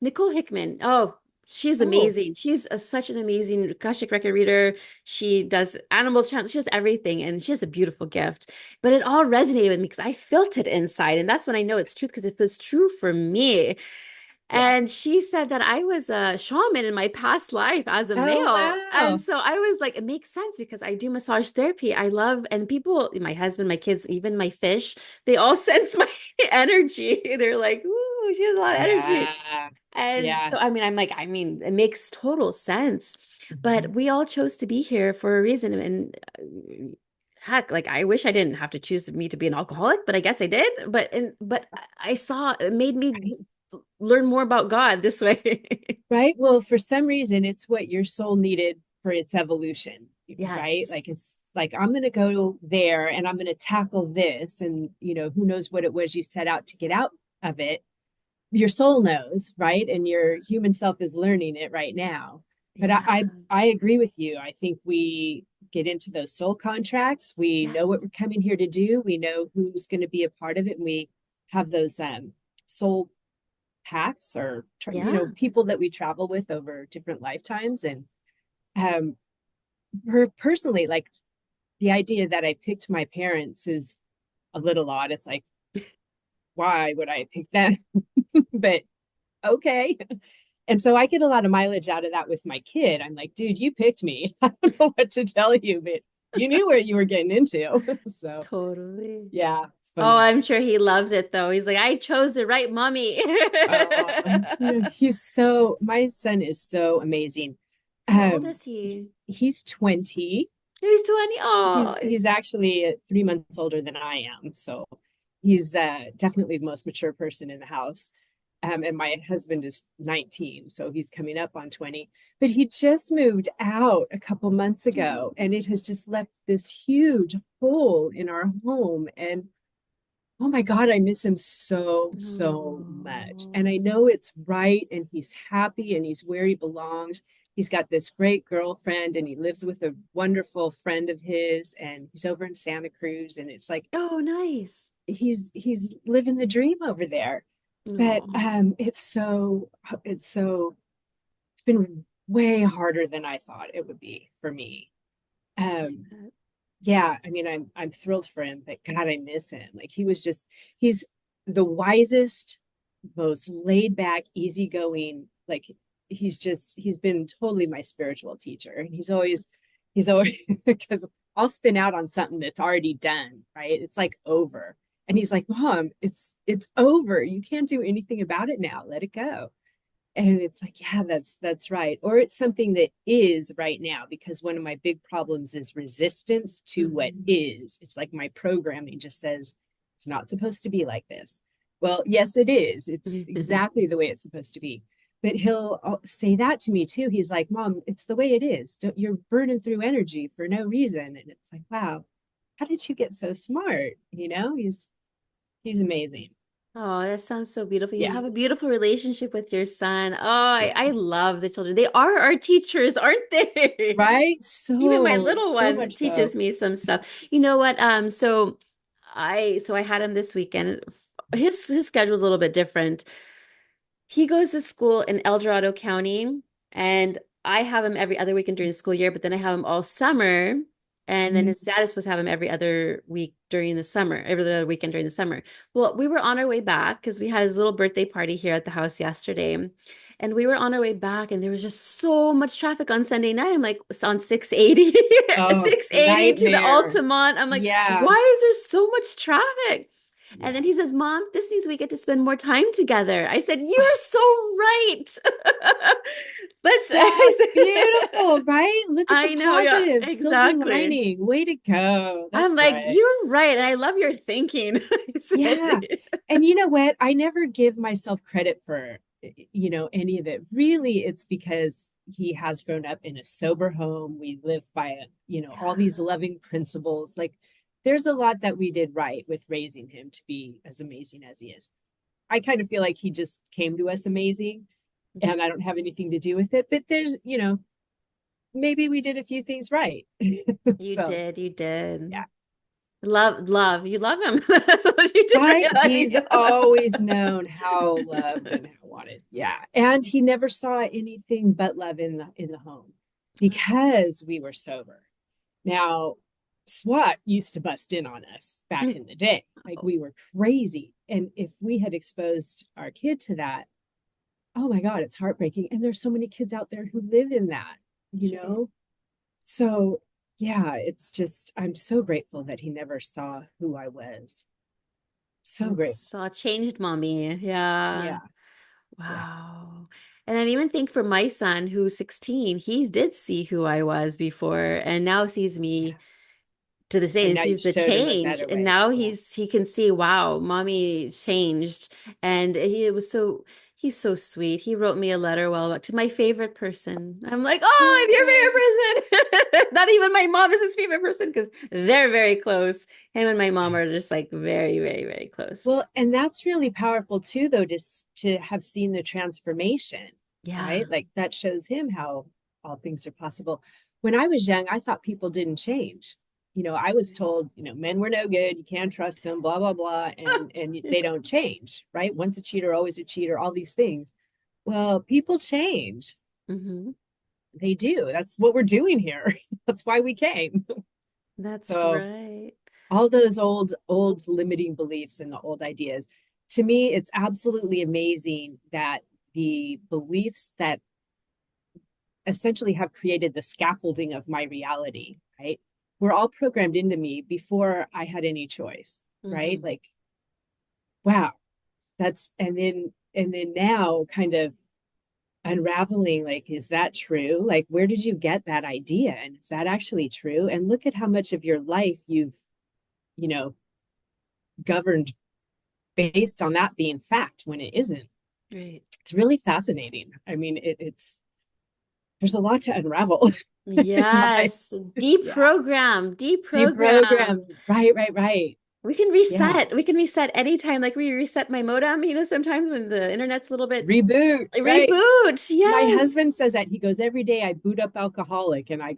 Nicole Hickman. Oh, she's Oh, amazing. She's such an amazing Akashic record reader. She does animal channels, she does everything, and she has a beautiful gift. But it all resonated with me because I felt it inside, and that's when I know it's truth because it was true for me. Yeah. And she said that I was a shaman in my past life as a Oh, male. And wow. so I was like, it makes sense because I do massage therapy. I love, and people, my husband, my kids, even my fish, they all sense my energy. They're like, ooh, she has a lot of energy. Yeah. And Yeah. so, I mean, it makes total sense. But Mhm. we all chose to be here for a reason. And heck, like I wish I didn't have to choose me to be an alcoholic, but I guess I did. But I saw it made me Right. learn more about God this way. Right. Well, for some reason, it's what your soul needed for its evolution, right? Like it's Yes. like I'm going to go there and I'm going to tackle this, and who knows what it was you set out to get out of it. Your soul knows, right? And your human self is learning it right now. But I, Yeah. I, I agree with you. I think we get into those soul contracts. We know Yes. what we're coming here to do. We know who's going to be a part of it, and we have those soul packs or Yeah. people that we travel with over different lifetimes. And um, personally, like the idea that I picked my parents is a little odd. It's like, why would I pick them? But okay. And so I get a lot of mileage out of that with my kid. I'm like, dude, you picked me. I don't know what to tell you, but you knew where you were getting into. So Totally. yeah, it's Oh, funny. I'm sure he loves it though. He's like, I chose the right mommy. He's so, my son is so amazing. How old Um, is he? he's 20. He's 20. Oh, He's actually 3 months older than I am. So he's definitely the most mature person in the house. And my husband is 19, so he's coming up on 20. But he just moved out a couple months ago, and it has just left this huge hole in our home. And oh my God, I miss him so, so much. And I oh, know it's right, and he's happy, and he's where he belongs. He's got this great girlfriend, and he lives with a wonderful friend of his, and he's over in Santa Cruz. And it's like oh, nice. he's living the dream over there. But Oh, it's been way harder than I thought it would be for me. I Um, bet. yeah, I mean, I'm thrilled for him, but God, I miss him. Like he's the wisest, most laid back, easygoing. Like he's been totally my spiritual teacher. And he's always because I'll spin out on something that's already done, right? It's like over. And he's like, Mom, it's over. You can't do anything about it now. Let it go. And it's like, yeah, that's right. Or it's something that is right now, because one of my big problems is resistance to what Mhm. is. It's like my programming just says it's not supposed to be like this. Well, yes, it is. It's exactly the way it's supposed to be. But he'll say that to me too. He's like, Mom, it's the way it is. You're burning through energy for no reason. And it's like, wow, how did you get so smart? He's amazing. Oh, that sounds so beautiful. You Yeah. have a beautiful relationship with your son. Oh, I love the children. They are our teachers, aren't they? Right. Even my So, little so one much so. teaches me some stuff. You know what? So I had him this weekend. His schedule is a little bit different. He goes to school in El Dorado County, and I have him every other weekend during the school year, but then I have him all summer. And then Mhm. his dad is supposed to have him every other week during the summer, every other weekend during the summer. Well, we were on our way back because we had his little birthday party here at the house yesterday. And we were on our way back, and there was just so much traffic on Sunday night. I'm like, it's on 680, Oh, 680 to the nightmare. Altamont. I'm like, Yeah. why is there so much traffic? And Yeah. then he says, Mom, this means we get to spend more time together. I said, you're so right. Let's, That's beautiful, right? Look at the I know, yeah, positive, silver exactly. lining. Way to go. I'm That's like, right. you're right. And I love your thinking. I said, Yeah. And you know what? I never give myself credit for, any of it. Really, it's because he has grown up in a sober home. We live by, all these loving principles. Like there's a lot that we did right with raising him to be as amazing as he is. I kind of feel like he just came to us amazing, and I don't have anything to do with it. But there's, maybe we did a few things right. you So, did, you yeah. did. Love. You love him. That's what you did Right. right. I mean, He's always known how loved and how wanted. Yeah. And he never saw anything but love in the home because we were sober. Now, SWAT used to bust in on us back in the day. Like we were crazy. And if we had exposed our kid to that, oh my God, it's heartbreaking. And there's so many kids out there who live in that, you That's right. know? So yeah, it's just, I'm so grateful that he never saw who I was. So And grateful. saw changed mommy. Yeah. Yeah. Yeah. Wow. And I even think for my son who's 16, he did see who I was before and now sees Yeah. me to this day And and now you sees the showed him a change. better And way. now Yeah. he can see, wow, mommy changed. And he was so he's so sweet. He wrote me a letter while back to my favorite person. I'm like, oh, I'm Oh, your favorite person. Not even my mom is his favorite person because they're very close. Him and my mom yeah. are just like very, very, very close. Well, and that's really powerful too, though, to have seen the transformation, Yeah. right? Like that shows him how all things are possible. When I was young, I thought people didn't change. I was told, men were no good, you can't trust them, blah, blah, blah, and they don't change, right? Once a cheater, always a cheater, all these things. Well, people change. Hmm. They do. That's what we're doing here. That's why we came. That's So right. all those old limiting beliefs and the old ideas, to me it's absolutely amazing that the beliefs that essentially have created the scaffolding of my reality, right, were all programmed into me before I had any choice, right? Hmm. Like, wow. That's and then now kind of unraveling, like, is that true? Like, where did you get that idea, and is that actually true? And look at how much of your life you've you know governed based on that being fact when it isn't. Right. It's really fascinating. I mean, it's there's a lot to unravel in my Yes. yeah. Deprogram, deprogram. Deprogram. Right. We can Yeah. reset. We can reset anytime. Like we reset my modem, sometimes when the internet's a little bit Reboot. Right. reboot. My husband Yes. says that. He goes, every day I boot up alcoholic and I Yeah.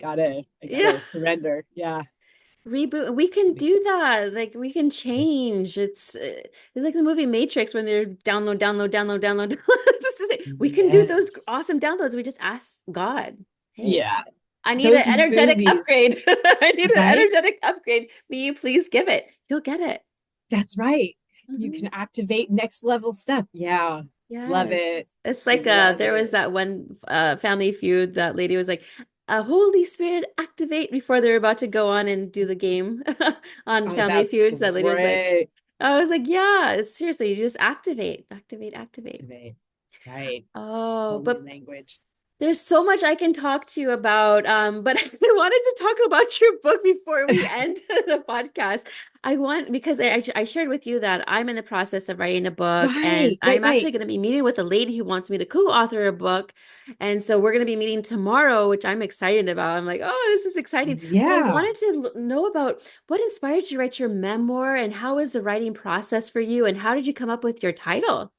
gotta surrender. Yeah. Reboot. We can do that. Like we can change. It's like the movie Matrix when they're download. This is it. We can do those Yes. awesome downloads. We just ask God, hey, Yeah. I need Those an energetic movies, upgrade. I need an right? energetic upgrade. May you please give it? You'll get it. That's right. You Mhm. can activate next level stuff. Yeah. Love it. Yes. It's like Love there was it. that one Family Feud that lady was like, Holy Spirit, activate before they're about to go on and do the game on Oh, Family that's Feuds. That lady was like, great. I was like, yeah, seriously, you just activate. Activate. Right. Oh, Whole new but language. there's so much I can talk to you about, but I wanted to talk about your book before we end the podcast. I want because I shared with you that I'm in the process of writing a book, and I'm Right. actually going to be meeting with a lady who wants me to co-author a book, and so we're going to be meeting tomorrow, which I'm excited about. I'm like, oh, this is exciting. But I Yeah. wanted to know about what inspired you to write your memoir, and how was the writing process for you, and how did you come up with your title?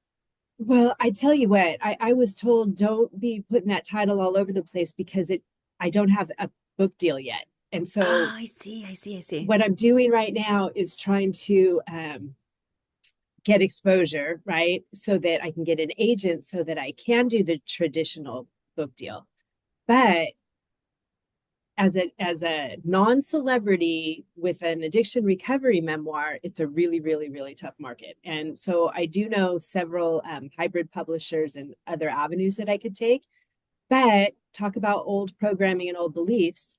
Well, I tell you what, I was told don't be putting that title all over the place because I don't have a book deal yet. And Oh, so I see. what I'm doing right now is trying to get exposure, right? So that I can get an agent so that I can do the traditional book deal. But as a non-celebrity with an addiction recovery memoir, it's a really tough market. And so I do know several hybrid publishers and other avenues that I could take. But talk about old programming and old beliefs.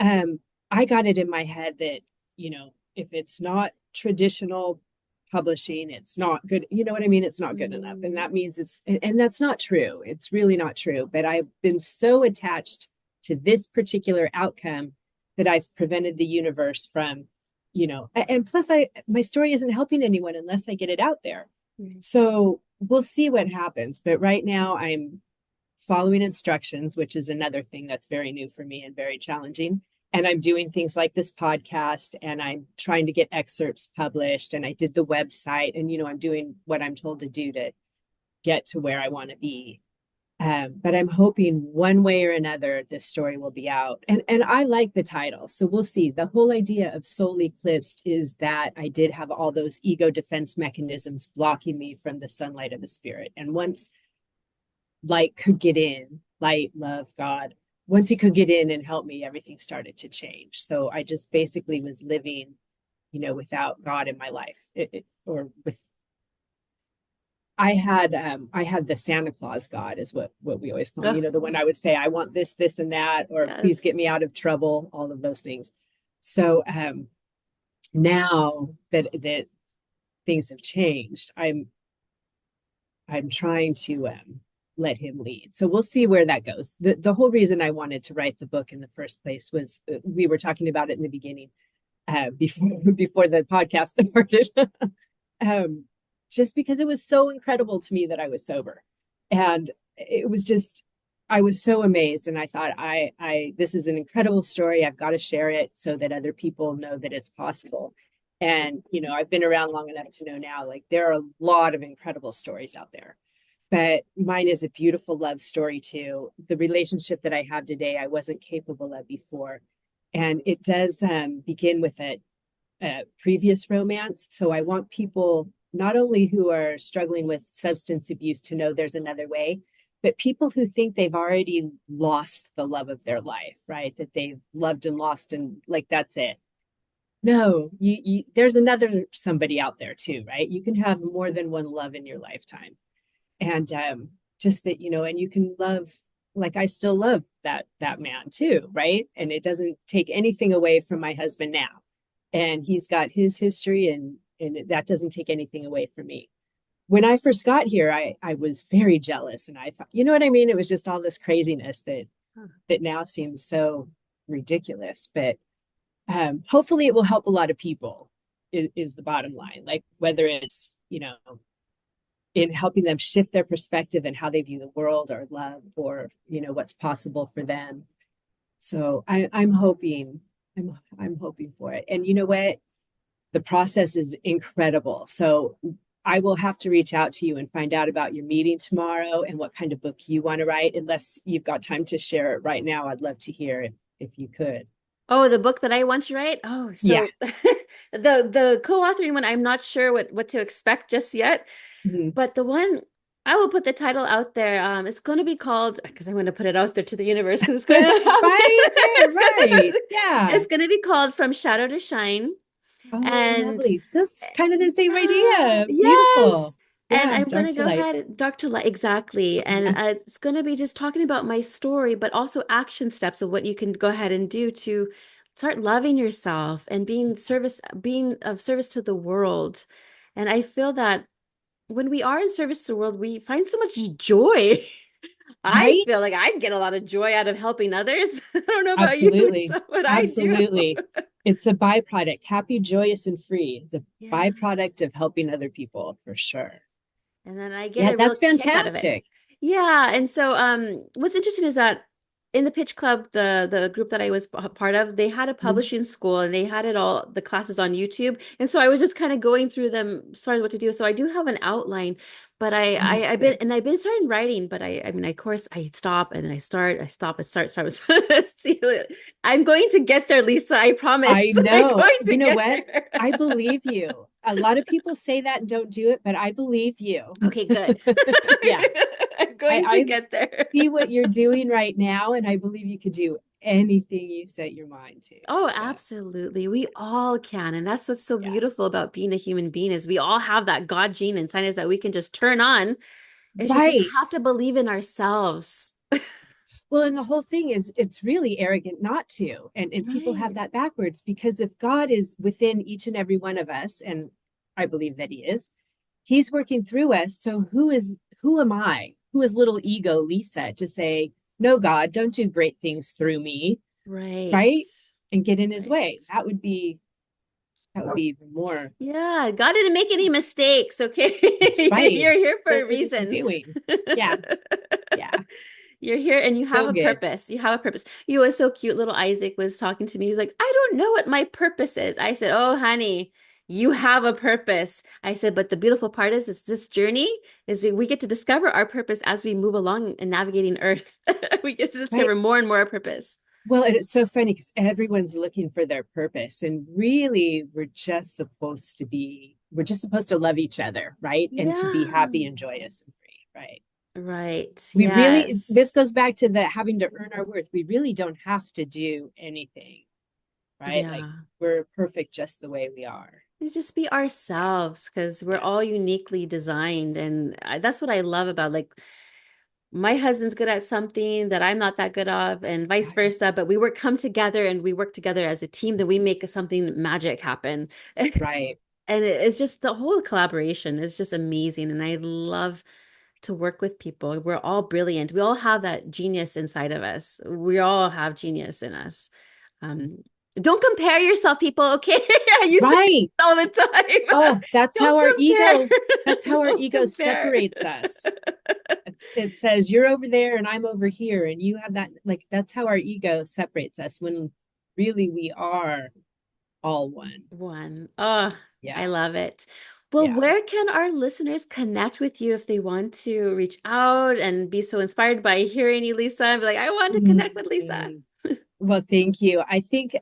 um, I got it in my head that, if it's not traditional publishing, it's not good. You know what I mean? It's not good enough. And Mm, that means and that's not true. It's really not true. But I've been so attached to this particular outcome that I've prevented the universe from, and plus my story isn't helping anyone unless I get it out there. right. So we'll see what happens. But right now I'm following instructions, which is another thing that's very new for me and very challenging. And I'm doing things like this podcast and I'm trying to get excerpts published. And I did the website and, I'm doing what I'm told to do to get to where I want to be. But I'm hoping one way or another, this story will be out. And I like the title. So we'll see. The whole idea of Soul Eclipsed is that I did have all those ego defense mechanisms blocking me from the sunlight of the spirit. And once light could get in, light, love, God. Once he could get in and help me, everything started to change. So I just basically was living, without God in my life, or with I had the Santa Claus God is what we always call him. Oh, You know, the one I would say, I want this, and that, or please get yes. me out of trouble, all of those things. So now that things have changed, I'm trying to let him lead. So we'll see where that goes. The whole reason I wanted to write the book in the first place was we were talking about it in the beginning before the podcast started. um, just because it was so incredible to me that I was sober, and it was just I was so amazed, and I thought I this is an incredible story. I've got to share it so that other people know that it's possible. And you know, I've been around long enough to know now, like there are a lot of incredible stories out there, but mine is a beautiful love story too. The relationship that I have today, I wasn't capable of before, and it does begin with a previous romance. So I want people not only who are struggling with substance abuse to know there's another way, but people who think they've already lost the love of their life, right? That they've loved and lost and like that's it. No, there's another somebody out there too, right? You can have more than one love in your lifetime. And just that, you know, and you can love like I still love that man too, right? And it doesn't take anything away from my husband now, and he's got his history, and that doesn't take anything away from me. When I first got here, I was very jealous, and I thought, you know what I mean? It was just all this craziness that now seems so ridiculous. But hopefully, it will help a lot of people. Is the bottom line? Like whether it's you know in helping them shift their perspective and how they view the world or love or you know what's possible for them. So I'm hoping I'm hoping for it. And you know what? The process is incredible. So I will have to reach out to you and find out about your meeting tomorrow and what kind of book you want to write. Unless you've got time to share it right now, I'd love to hear it if you could. Oh, the book that I want to write? Oh, Yeah. so the co-authoring one, I'm not sure what to expect just yet. Mhm. But the one I will put the title out there. It's going to be called because I'm going to put it out there to the universe because it's going to happen. Right there, It's right. gonna Yeah. it's going to be called From Shadow to Shine. Oh, And lovely. That's kind of the same yeah, idea. yes. Beautiful. And Yeah, I'm dark gonna to go light. ahead, Dr. Light, exactly. And Yeah. it's gonna be just talking about my story, but also action steps of what you can go ahead and do to start loving yourself and being of service to the world. And I feel that when we are in service to the world, we find so much joy. I Right? feel like I get a lot of joy out of helping others. I don't know about you, Absolutely. Lisa, but I do. Absolutely. It's a byproduct. Happy, joyous, and free. It's a Yeah. byproduct of helping other people for sure. And then I get Yeah, a real that's kick out of it. fantastic. Yeah, and so what's interesting is that in the pitch club, the group that I was part of, they had a Mhm. publishing school and they had it all the classes on YouTube. And so I was just kind of going through them, sorry what to do. So I do have an outline, but Oh, that's I've good. been starting writing, but I mean, of course I stop and then I stop and start. See, I'm going to get there, Lisa. I I promise. I'm know. going to You know get what? there. I believe you. A lot of people say that and don't do it, but I believe you. Okay, good. Yeah. I'm I, going to I get there. see what you're doing right now, and I believe you could do anything you set your mind to. Oh, So, absolutely. We all can. And that's what's so yeah. beautiful about being a human being is we all have that God gene inside us that we can just turn on. It's just we Right. have to believe in ourselves. Well, and the whole thing is it's really arrogant not to. And people have Right. that backwards because if God is within each and every one of us, and I believe that he is, he's working through us. So who am I? Who is little ego Lisa to say, no, God, don't do great things through me, Right. right? And get in his Right. way. That would be even more. Yeah. God didn't make any mistakes. Okay. That's right. You're here for a Knows what he's reason. doing. Yeah. Yeah. You're here and you have So a good. purpose. You have a purpose. You know, it's so cute. Little Isaac was talking to me. He's like, I don't know what my purpose is. I said, Oh, honey, you have a purpose. I said, but the beautiful part is this journey is that we get to discover our purpose as we move along and navigating Earth. We get to Right. discover more and more our purpose. Well, and it's so funny because everyone's looking for their purpose. And really, we're just supposed to love each other, right? And to be Yeah. happy and joyous and free, right? Right. We really, Yes. this goes back to the having to earn our worth. We really don't have to do anything, right? Like Yeah. we're perfect just the way we are. just be ourselves because we're Yeah. all uniquely designed. And that's what I love about like my husband's good at something that I'm not that good of, and vice Right. versa. But we come together and we work together as a team, then we make something magic happen. Right. And it's just the whole collaboration is just amazing. And I love to work with people. We're all brilliant. We all have that genius inside of us. We all have genius in us. Um, don't compare yourself, people, okay? I used to say Right. it all the time. Oh, Don't that's compare. how our Don't ego compare. separates us. It says you're over there and I'm over here and you have that, like that's how our ego separates us when really we are all one. One. Oh, I Yeah. love it. Well, Yeah. where can our listeners connect with you if they want to reach out and be so inspired by hearing you, Lisa, and be like, I want to connect with Lisa? Mm. Well, thank you. I think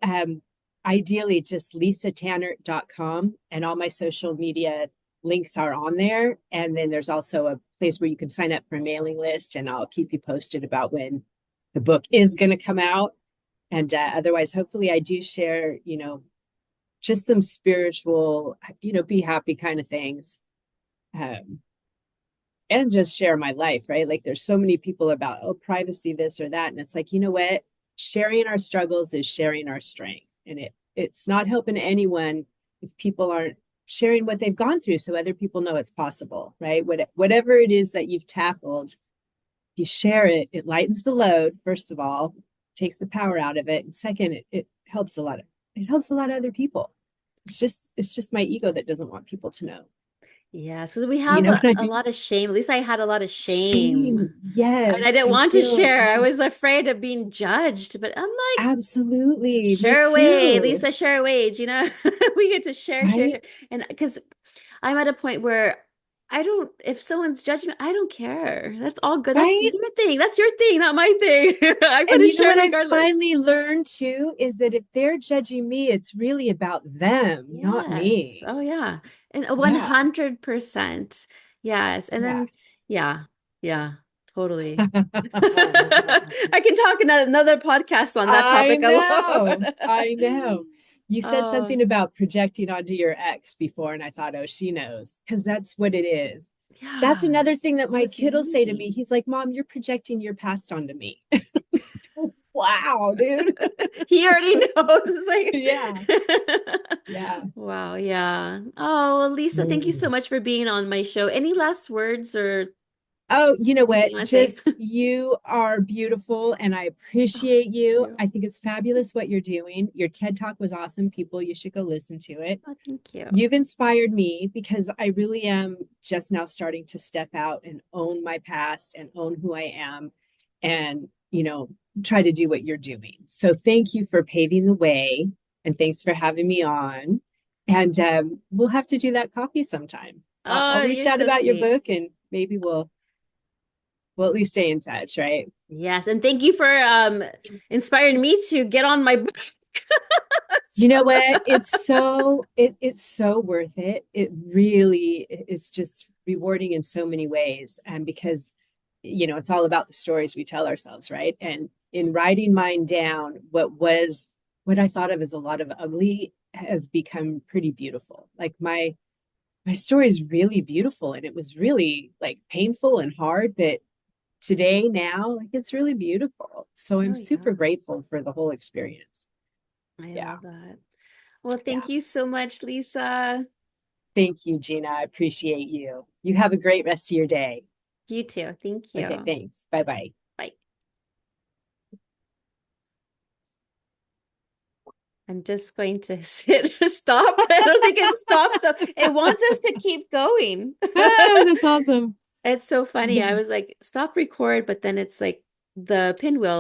ideally just lisatannert.com and all my social media links are on there. And then there's also a place where you can sign up for a mailing list and I'll keep you posted about when the book is going to come out. And otherwise, hopefully, I do share, just some spiritual, be happy kind of things. Um, and just share my life, right? Like there's so many people about, oh, privacy, this or that. And it's like, you know what? Sharing our struggles is sharing our strength. And it's not helping anyone if people aren't sharing what they've gone through so other people know it's possible, right? Whatever it is that you've tackled, you share it, it lightens the load, first of all, takes the power out of it. And second, it helps a lot of other people. It's just my ego that doesn't want people to know. Yes, because we You have know what I a mean? lot of shame. At least I had a lot of shame. Shame. And I Yes. didn't And want to guilt. share. And I shame. was afraid of being judged. But I'm like, Absolutely. Me share away, too. Lisa, share away. Do you know? We get to share, share, Right. share. And because I'm at a point where I don't, if someone's judging me, I don't care. That's all good. That's Right. your thing. That's your thing, not my thing. I'm going And to you know share what I regardless. finally learned too is that if they're judging me, it's really about them, not Yes. me. Oh, yeah. And Yeah. 100%. Yes. And Yeah. then, yeah, yeah, totally. I can talk in another podcast on that I topic know. alone. I know. You said Oh, something about projecting onto your ex before, and I thought, oh, she knows, because that's what it is. That's another yes. thing that It my was kid will say to me. me. He's like, Mom, you're projecting your past onto me. Wow, dude. He already knows. Yeah. It's like, Yeah. wow, yeah. Oh, well, Lisa, thank you so Mm. much for being on my show. Any last words or Oh, you know anything what? you want to say? Just you are beautiful and I Oh, appreciate thank you. you. I think it's fabulous what you're doing. Your TED Talk was awesome. People, you should go listen to it. Oh, thank you. You've inspired me because I really am just now starting to step out and own my past and own who I am and, try to do what you're doing. So thank you for paving the way and thanks for having me on. And we'll have to do that coffee sometime. I'll Oh, reach you're out so about your sweet. book and maybe we'll at least stay in touch, right? Yes, and thank you for inspiring me to get on my book. You know what? It's so worth it. It really is just rewarding in so many ways. And because, it's all about the stories we tell ourselves, right? And in writing mine down, what I thought of as a lot of ugly has become pretty beautiful. Like my story is really beautiful and it was really like painful and hard, but today now, like it's really beautiful. So I'm Oh super yeah, grateful for the whole experience. I Yeah. love that. Well, Yeah. thank you so much, Lisa. Thank you, Gina. I appreciate you. You have a great rest of your day. You too. Thank Okay, you. thanks. Bye bye. Bye. I'm just going to stop. I don't think it stops. So it wants us to keep going. Ah, that's awesome. It's so funny. I was like, stop record, but then it's like the pinwheel